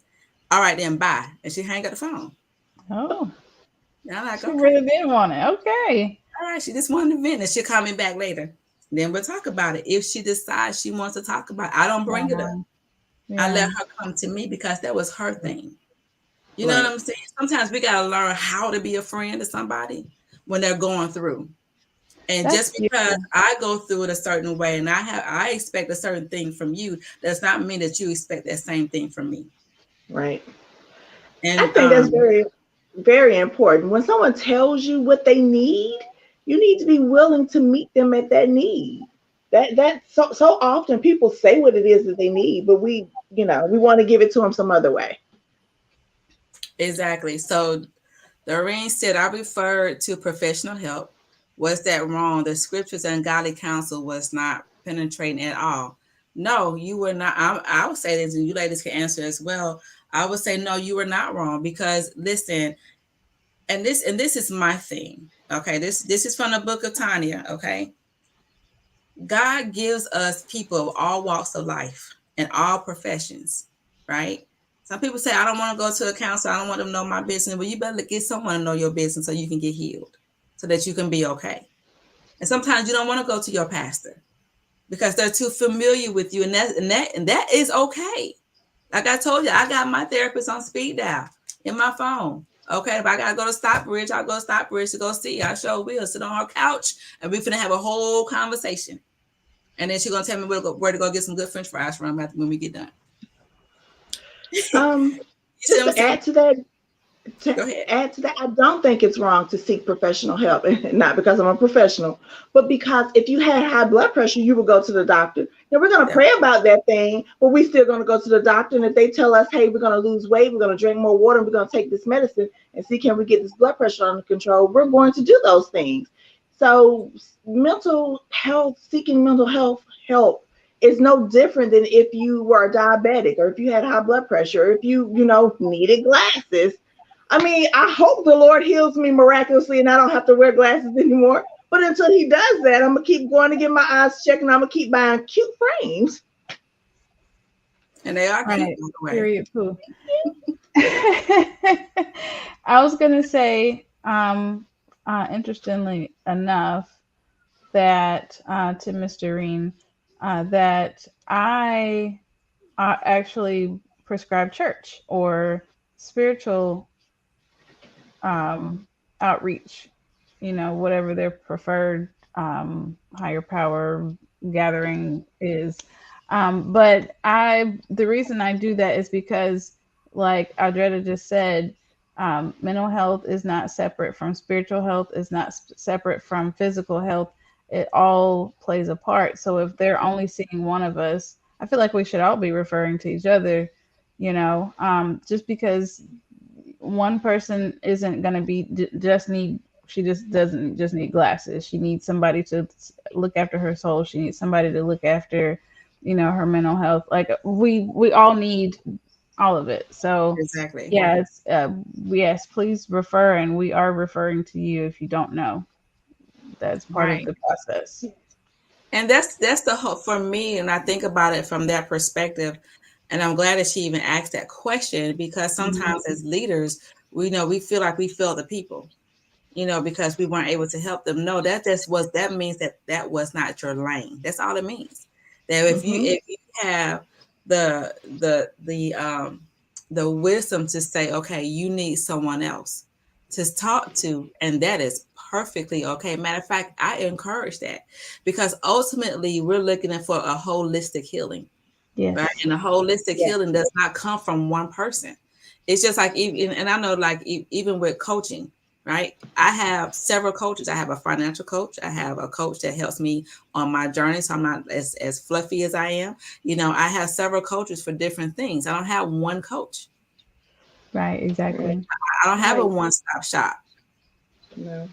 All right, then bye. And she hang up the phone. Oh, And I'm like, she okay. really didn't want it. Okay. All right, she just wanted to vent, and she'll call me back later. Then we'll talk about it. If she decides she wants to talk about it, I don't bring it up. Wow. I let Yeah. her come to me because that was her thing. You know what Right. I'm saying? Sometimes we gotta learn how to be a friend to somebody when they're going through. And That's just because beautiful. I go through it a certain way and I expect a certain thing from you, does not mean that you expect that same thing from me. Right. I And think that's very, very important. When someone tells you what they need, you need to be willing to meet them at that need. That so often people say what it is that they need, but we want to give it to them some other way. exactly. So Doreen said, I referred to professional help. Was that wrong? The scriptures and godly counsel was not penetrating at all. No, you were not. I would say this, and you ladies can answer as well. I would say no, you were not wrong because listen, and this is my thing. Okay, this is from the book of Tanya. Okay, God gives us people of all walks of life and all professions, right? Some people say, I don't want to go to a counselor. I don't want them to know my business. Well, you better get someone to know your business so you can get healed, so that you can be okay. And sometimes you don't want to go to your pastor because they're too familiar with you, and that is okay. Like I told you, I got my therapist on speed dial in my phone. Okay, if I gotta go to Stockbridge, I'll go to Stockbridge to go see. I sure will sit on her couch and we finna have a whole conversation. And then she's gonna tell me where to go get some good French fries from after when we get done. You see Just what I'm to saying? add to that, Go ahead. I don't think it's wrong to seek professional help, and not because I'm a professional, but because if you had high blood pressure, you would go to the doctor. Now we're going to Yep. pray about that thing, but we still going to go to the doctor. And if they tell us, hey, we're going to lose weight, we're going to drink more water, and we're going to take this medicine and see can we get this blood pressure under control, we're going to do those things. So mental health, seeking mental health help is no different than if you were a diabetic or if you had high blood pressure or if you needed glasses. I mean, I hope the Lord heals me miraculously and I don't have to wear glasses anymore. But until He does that, I'm gonna keep going to get my eyes checked, and I'm gonna keep buying cute frames. And they are cute, Right. by the way. Period. Pooh. I was gonna say, interestingly enough, that to Mr. Reen, that I actually prescribe church or spiritual um, outreach, whatever their preferred higher power gathering is. But the reason I do that is because, like Audretta just said, mental health is not separate from spiritual health, is not separate from physical health. It all plays a part. So if they're only seeing one of us, I feel like we should all be referring to each other, just because one person isn't going to be just need she just doesn't just need glasses. She needs somebody to look after her soul. She needs somebody to look after her mental health. Like we all need all of it. So Exactly. yes, yes, please refer, and we are referring to you if you don't know. That's part of Right. the process. And that's the hope for me. And I think about it from that perspective. And I'm glad that she even asked that question because Mhm. sometimes as leaders, we know we feel like we fail the people, because we weren't able to help them. No, that means that was not your lane. That's all it means. That Hmm. if you have the the the um the wisdom to say, okay, you need someone else to talk to, and that is perfectly okay. Matter of fact, I encourage that because ultimately we're looking for a holistic healing, right? Yes. And a holistic Yeah. healing does not come from one person. It's just like even, and I know like even with coaching, right? I have several coaches. I have a financial coach. I have a coach that helps me on my journey, so I'm not as fluffy as I am. I have several coaches for different things. I don't have one coach. Right. Right. Exactly. I don't have a Right. one stop shop No.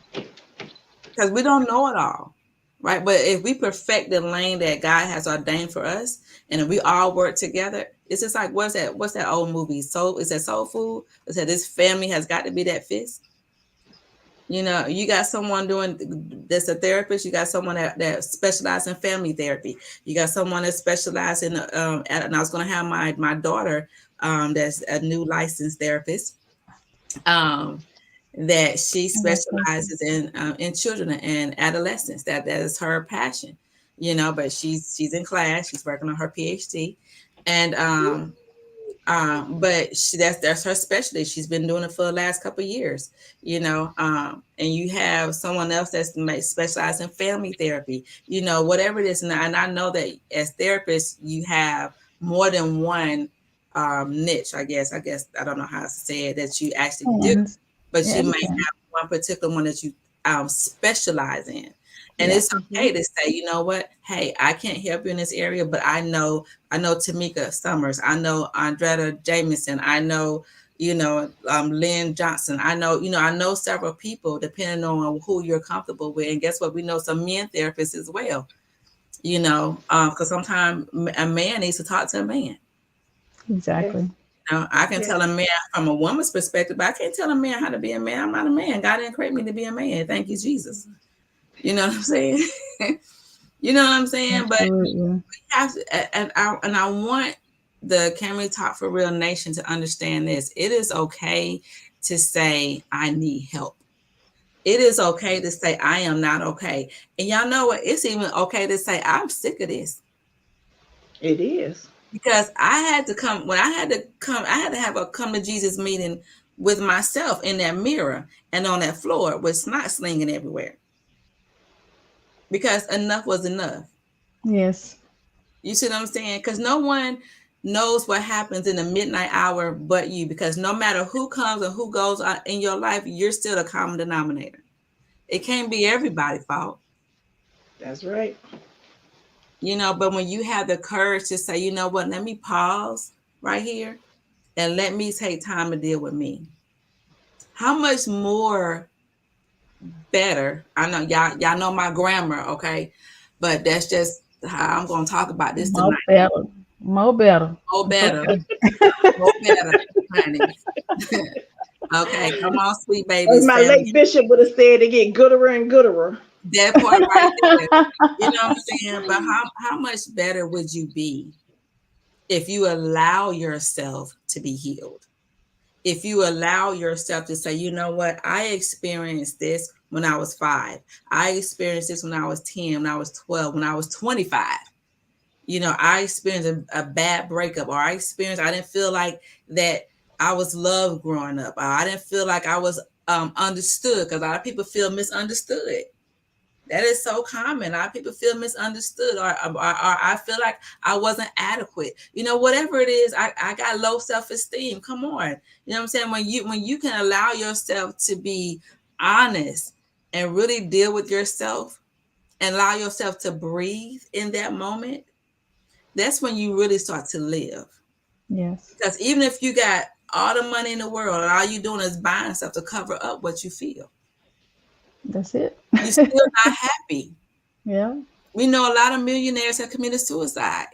because we don't know it all, right? But if we perfect the lane that God has ordained for us, and if we all work together, it's just like what's that old movie? Soul is that Soul Food? It said this family has got to be that fist. You got someone doing that's a therapist. You got someone that specializes in family therapy. You got someone that specializes in and I was going to have my daughter that's a new licensed therapist. Um, that she Oh, that's awesome. specializes in children and adolescents. That is her passion, but she's in class. She's working on her PhD, And but that's her specialty. She's been doing it for the last couple of years, you know. And you have someone else that's specialized in family therapy, you know, whatever it is. And I know that as therapists, you have more than one niche. I guess I don't know how to say it that you actually do, Depends. but Yeah, you it may depends. have one particular one that you specialize in. And Yeah. it's Mhm. okay to say, you know what, hey, I can't help you in this area, but I know Tamika Summers. I know Audretta Jamison. I know, Lynn Johnson. I know several people depending on who you're comfortable with. And guess what? We know some men therapists as well, because sometimes a man needs to talk to a man. Yes. Exactly. I can Yes. tell a man from a woman's perspective, but I can't tell a man how to be a man. I'm not a man. God didn't create me to be a man. Thank you, Jesus. You know what I'm saying? You know what I'm saying? But Absolutely. have to, and I want the Can We Talk for Real Nation to understand this. It is okay to say I need help. It is okay to say I am not okay. And y'all know what? It's even okay to say I'm sick of this. It is. Because I had to come when I had to have a come to Jesus meeting with myself in that mirror and on that floor with snot slinging everywhere. Because enough was enough. Yes. You see what I'm saying? Because no one knows what happens in the midnight hour but you. Because no matter who comes and who goes in your life, you're still the common denominator. It can't be everybody's fault, That's right. But when you have the courage to say, you know what, let me pause right here and let me take time to deal with me. How much more better? I know y'all know my grammar, okay, but that's just how I'm gonna talk about this More tonight. better. More better. More It's better, okay. more better, honey. Okay, come on, sweet As babies, my family. late bishop would have said, they get gooder and gooder. That part right there. You know what I'm saying? But how much better would you be if you allow yourself to be healed? If you allow yourself to say, you know what, I experienced this when I was 5. I experienced this when I was 10, when I was 12, when I was 25. I experienced a bad breakup, or I didn't feel like that I was loved growing up. I didn't feel like I was understood, because a lot of people feel misunderstood. That is so common. A lot of people feel misunderstood, or I feel like I wasn't adequate. Whatever it is, I got low self-esteem. Come on. You know what I'm saying? When you can allow yourself to be honest and really deal with yourself and allow yourself to breathe in that moment, that's when you really start to live. Yes. Because even if you got all the money in the world and all you doing is buying stuff to cover up what you feel, That's it. you're still not happy. Yeah. We know a lot of millionaires have committed suicide.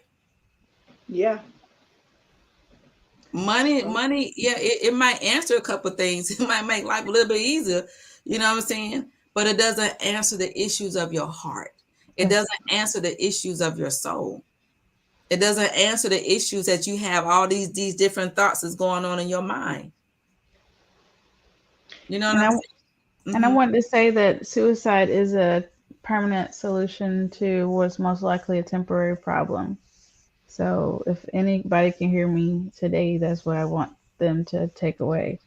Yeah. Money, yeah, it might answer a couple of things. It might make life a little bit easier, you know what I'm saying? But it doesn't answer the issues of your heart. It That's doesn't answer the issues of your soul. It doesn't answer the issues that you have all these different thoughts that's going on in your mind. You know what and I'm I saying? and I wanted to say that suicide is a permanent solution to what's most likely a temporary problem. So if anybody can hear me today, that's what I want them to take away.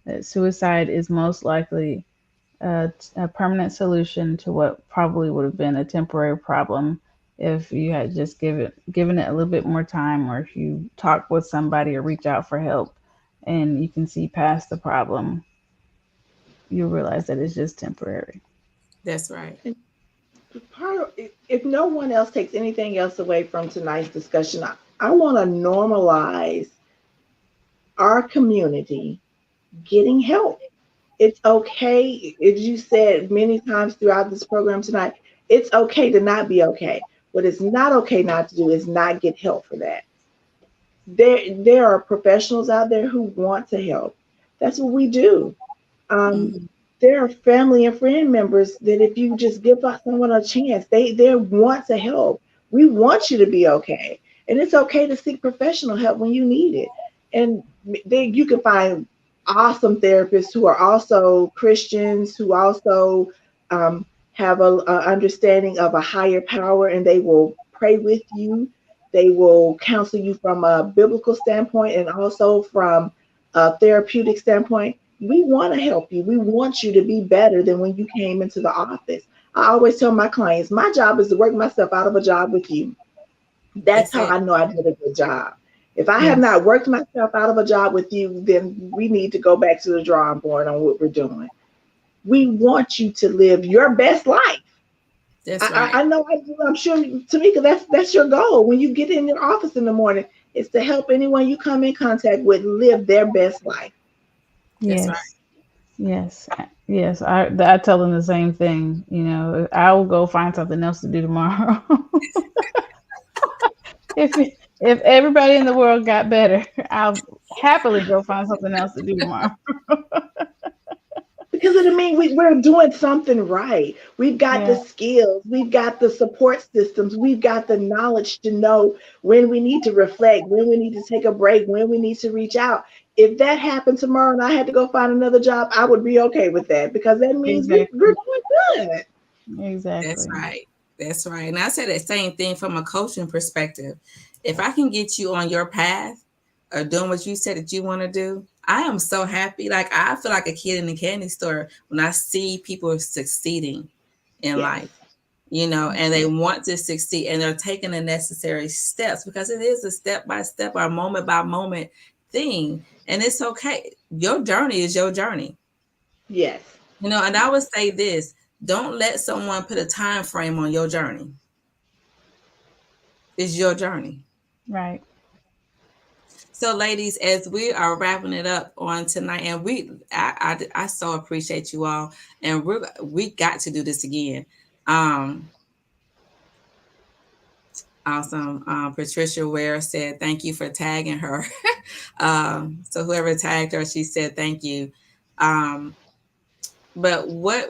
That suicide is most likely a permanent solution to what probably would have been a temporary problem if you had just given it a little bit more time, or if you talk with somebody or reach out for help and you can see past the problem, you'll realize that it's just temporary. That's right. And part of, if no one else takes anything else away from tonight's discussion, I want to normalize our community getting help. It's okay, as you said many times throughout this program tonight, it's okay to not be okay. What is not okay not to do is not get help for that. There are professionals out there who want to help. That's what we do. Um, Mhm. there are family and friend members that if you just give someone a chance, they want to help. We want you to be okay, and it's okay to seek professional help when you need it. And then you can find awesome therapists who are also Christians, who also have a understanding of a higher power, and they will pray with you. They will counsel you from a biblical standpoint and also from a therapeutic standpoint. We want to help you. We want you to be better than when you came into the office. I always tell my clients, my job is to work myself out of a job with you. That's That's how it. I know I did a good job. If I have Yes. not worked myself out of a job with you, then we need to go back to the drawing board on what we're doing. We want you to live your best life. That's I right. know I do. I'm sure, Tamika, that's your goal when you get in your office in the morning. Is to help anyone you come in contact with live their best life. That's right. Yes. Yes. Yes. I tell them the same thing. You know, I will go find something else to do tomorrow. If everybody in the world got better, I'll happily go find something else to do tomorrow. Because it mean we're doing something right. We've got the Yeah. skills, we've got the support systems, we've got the knowledge to know when we need to reflect, when we need to take a break, when we need to reach out. If that happened tomorrow and I had to go find another job, I would be okay with that because that means we're Exactly. doing good. That's Exactly. right. That's right. And I say that same thing from a coaching perspective. If I can get you on your path of doing what you said that you want to do, I am so happy. Like I feel like a kid in the candy store when I see people succeeding in Yes. life, and they want to succeed and they're taking the necessary steps because it is a step by step or moment by moment thing. And it's okay. Your journey is your journey. Yes. And I would say this, don't let someone put a time frame on your journey. It's your journey. Right. So, ladies, as we are wrapping it up on tonight, and I so appreciate you all, and we got to do this again. Um, awesome. Patricia Ware said thank you for tagging her. So whoever tagged her, she said thank you. Um, but what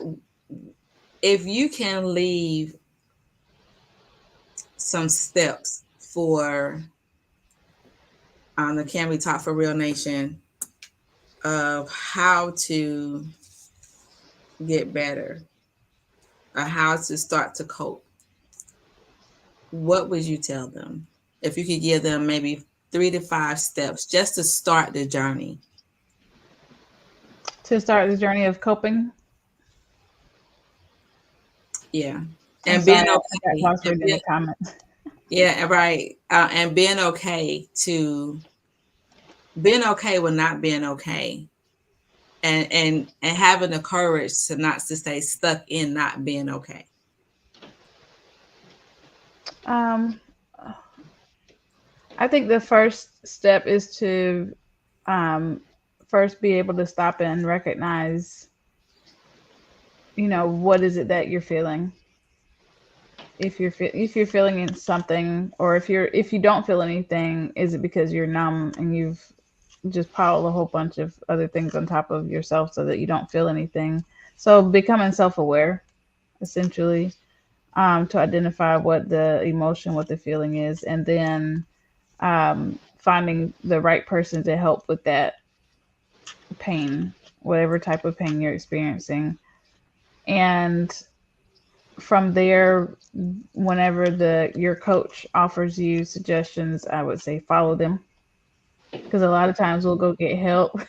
if you can leave some steps for the Can We Talk for Real Nation of how to get better or how to start to cope, what would you tell them? If you could give them maybe 3 to 5 steps just to start the journey. To start the journey of coping. Yeah. I'm And being sorry, I got okay. lost reading the comments. Yeah, right. And being okay with not being okay. And having the courage to not to stay stuck in not being okay. Um, I think the first step is to um, first be able to stop and recognize, what is it that you're feeling. If you're feeling something, or if you don't feel anything, is it because you're numb and you've just piled a whole bunch of other things on top of yourself so that you don't feel anything? So becoming self-aware, essentially, to identify what the emotion, what the feeling is, and then finding the right person to help with that pain, whatever type of pain you're experiencing. And from there, whenever your coach offers you suggestions, I would say follow them, because a lot of times we'll go get help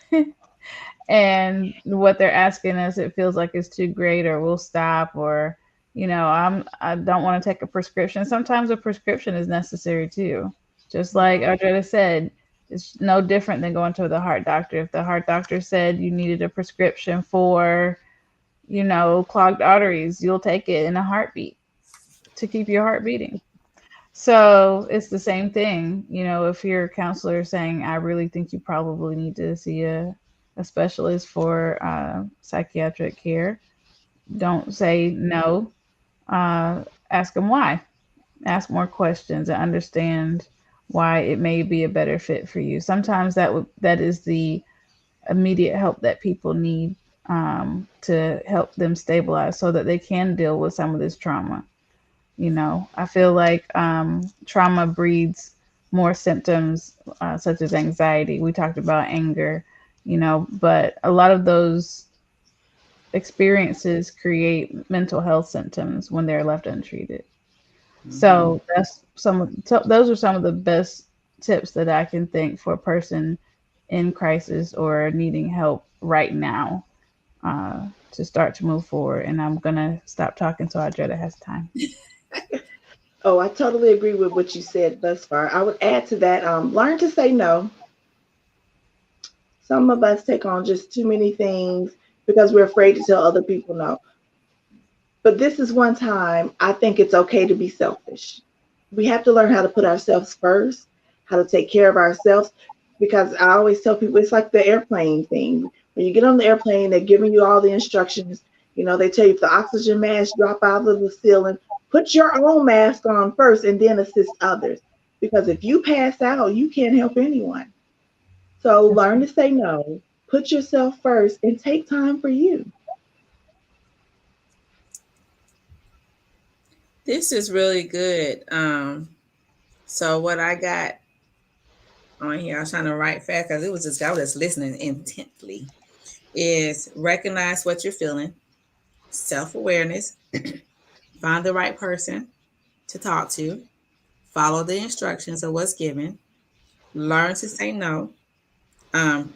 and what they're asking us, it feels like it's too great, or we'll stop, or I don't want to take a prescription. Sometimes a prescription is necessary too. Just like Audretta said, it's no different than going to the heart doctor. If the heart doctor said you needed a prescription for, clogged arteries, you'll take it in a heartbeat to keep your heart beating. So it's the same thing. If your counselor is saying, I really think you probably need to see a specialist for psychiatric care, don't say no. Ask them why. Ask more questions and understand why it may be a better fit for you. Sometimes that is the immediate help that people need, to help them stabilize so that they can deal with some of this trauma. I feel like trauma breeds more symptoms, such as anxiety. We talked about anger, but a lot of those experiences create mental health symptoms when they're left untreated. So those are some of the best tips that I can think for a person in crisis or needing help right now, to start to move forward. And I'm gonna stop talking so Audretta has time. Oh, I totally agree with what you said thus far. I would add to that, learn to say no. Some of us take on just too many things because we're afraid to tell other people no. But this is one time I think it's okay to be selfish. We have to learn how to put ourselves first, how to take care of ourselves. Because I always tell people it's like the airplane thing. When you get on the airplane, they're giving you all the instructions. You know, they tell you if the oxygen mask drop out of the ceiling, put your own mask on first and then assist others. Because if you pass out, you can't help anyone. So That's learn to say no, put yourself first, and take time for you. This is really good. So what I got on here, I was trying to write fast because it was just I was just listening intently. Is recognize what you're feeling, self awareness, find the right person to talk to, follow the instructions of what's given, learn to say no, um,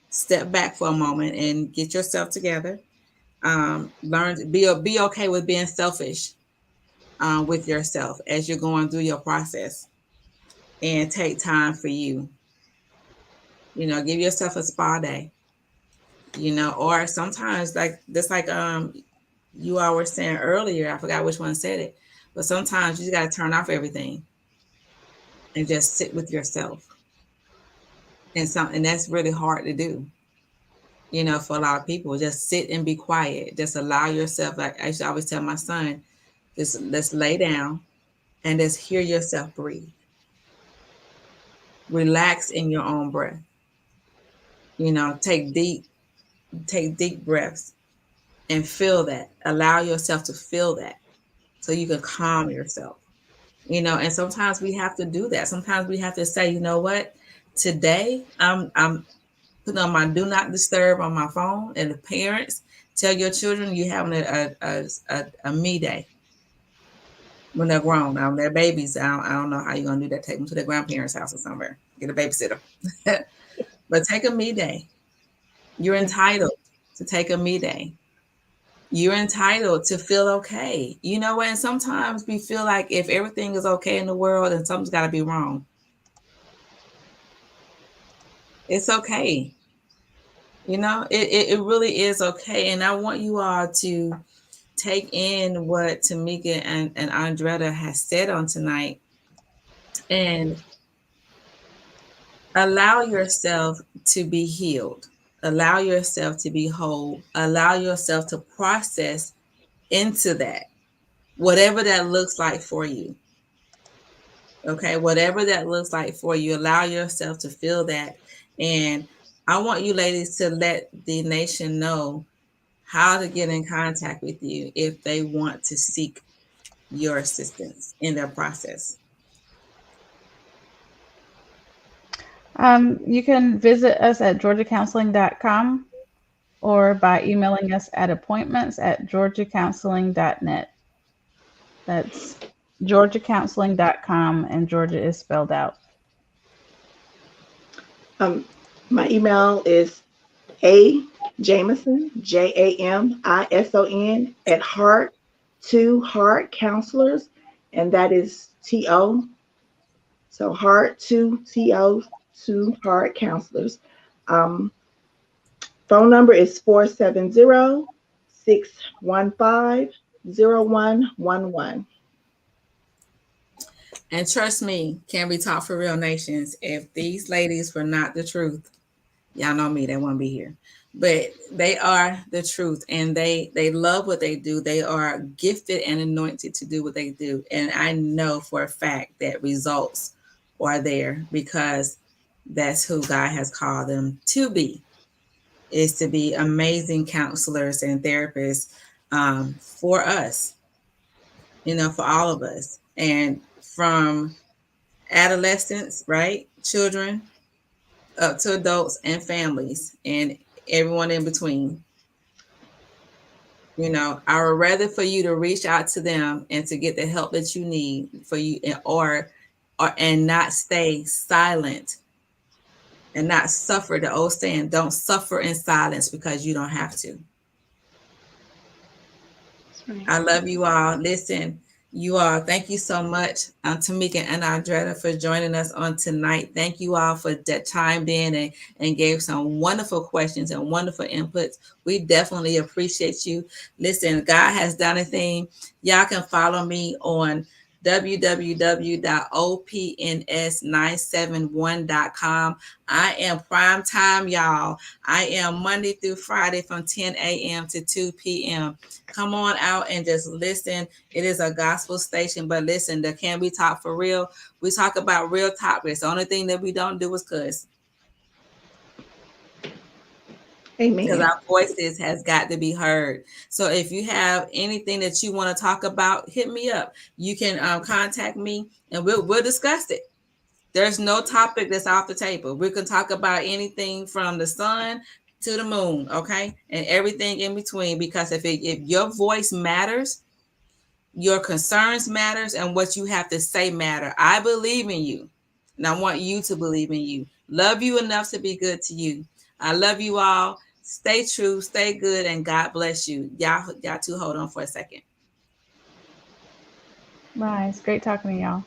step back for a moment and get yourself together. Learn to be okay with being selfish with yourself as you're going through your process, and take time for you. Give yourself a spa day. Or sometimes like just like you all were saying earlier, I forgot which one said it, but sometimes you just got to turn off everything and just sit with yourself. And that's really hard to do. For a lot of people, just sit and be quiet. Just allow yourself. Like I used to always tell my son, just let's lay down and just hear yourself breathe. Relax in your own breath. Take deep breaths and feel that. Allow yourself to feel that so you can calm yourself. And sometimes we have to do that. Sometimes we have to say, you know what, today I'm putting on my do not disturb on my phone. And the parents, tell your children you're having a me day when they're grown. Now they're babies. I don't know how you're gonna do that. Take them to their grandparents' house or somewhere. Get a babysitter. But take a me day. You're entitled to take a me day. You're entitled to feel okay. And sometimes we feel like if everything is okay in the world, then something's got to be wrong. It's okay. It really is okay. And I want you all to take in what Tamika and Audretta has said on tonight, and allow yourself to be healed. Allow yourself to be whole. Allow yourself to process into that, whatever that looks like for you. Okay, whatever that looks like for you, allow yourself to feel that. And I want you ladies to let the nation know how to get in contact with you if they want to seek your assistance in their process. You can visit us at georgiacounseling.com or by emailing us at appointments@georgiacounseling.net. That's georgiacounseling.com, and Georgia is spelled out. Um, my email is a Jamison, Jamison, at heart to heart counselors, and that is TO. So heart to TO to heart counselors. Um, phone number is 470-615-0111. And trust me, can we talk for real nations? If these ladies were not the truth, y'all know me, they won't be here. But they are the truth, and they love what they do. They are gifted and anointed to do what they do. And I know for a fact that results are there because that's who God has called them to be, is to be amazing counselors and therapists for us, for all of us. And from adolescents, right? Children, up to adults and families and everyone in between. You know, I would rather for you to reach out to them and to get the help that you need for you, or and not stay silent and not suffer. The old saying, don't suffer in silence because you don't have to. That's right. I love you all. Listen, you all, thank you so much, Tamika and Audretta, for joining us on tonight. Thank you all for that chimed in and gave some wonderful questions and wonderful inputs. We definitely appreciate you. Listen, God has done a thing. Y'all can follow me on www.opns971.com. I am prime time, y'all. I am Monday through Friday from 10 a.m. to 2 p.m. Come on out and just listen. It is a gospel station, but listen, the Can We Talk for Real? We talk about real topics. The only thing that we don't do is cuss, because Amen. our voices has got to be heard. So if you have anything that you want to talk about, hit me up. You can contact me and we'll discuss it. There's no topic that's off the table. We can talk about anything from the sun to the moon, okay, and everything in between. Because if your voice matters, your concerns matters, and what you have to say matter. I believe in you, and I want you to believe in you. Love you enough to be good to you. I love you all. Stay true, stay good, and God bless you. Y'all two hold on for a second. Bye. It's great talking to y'all.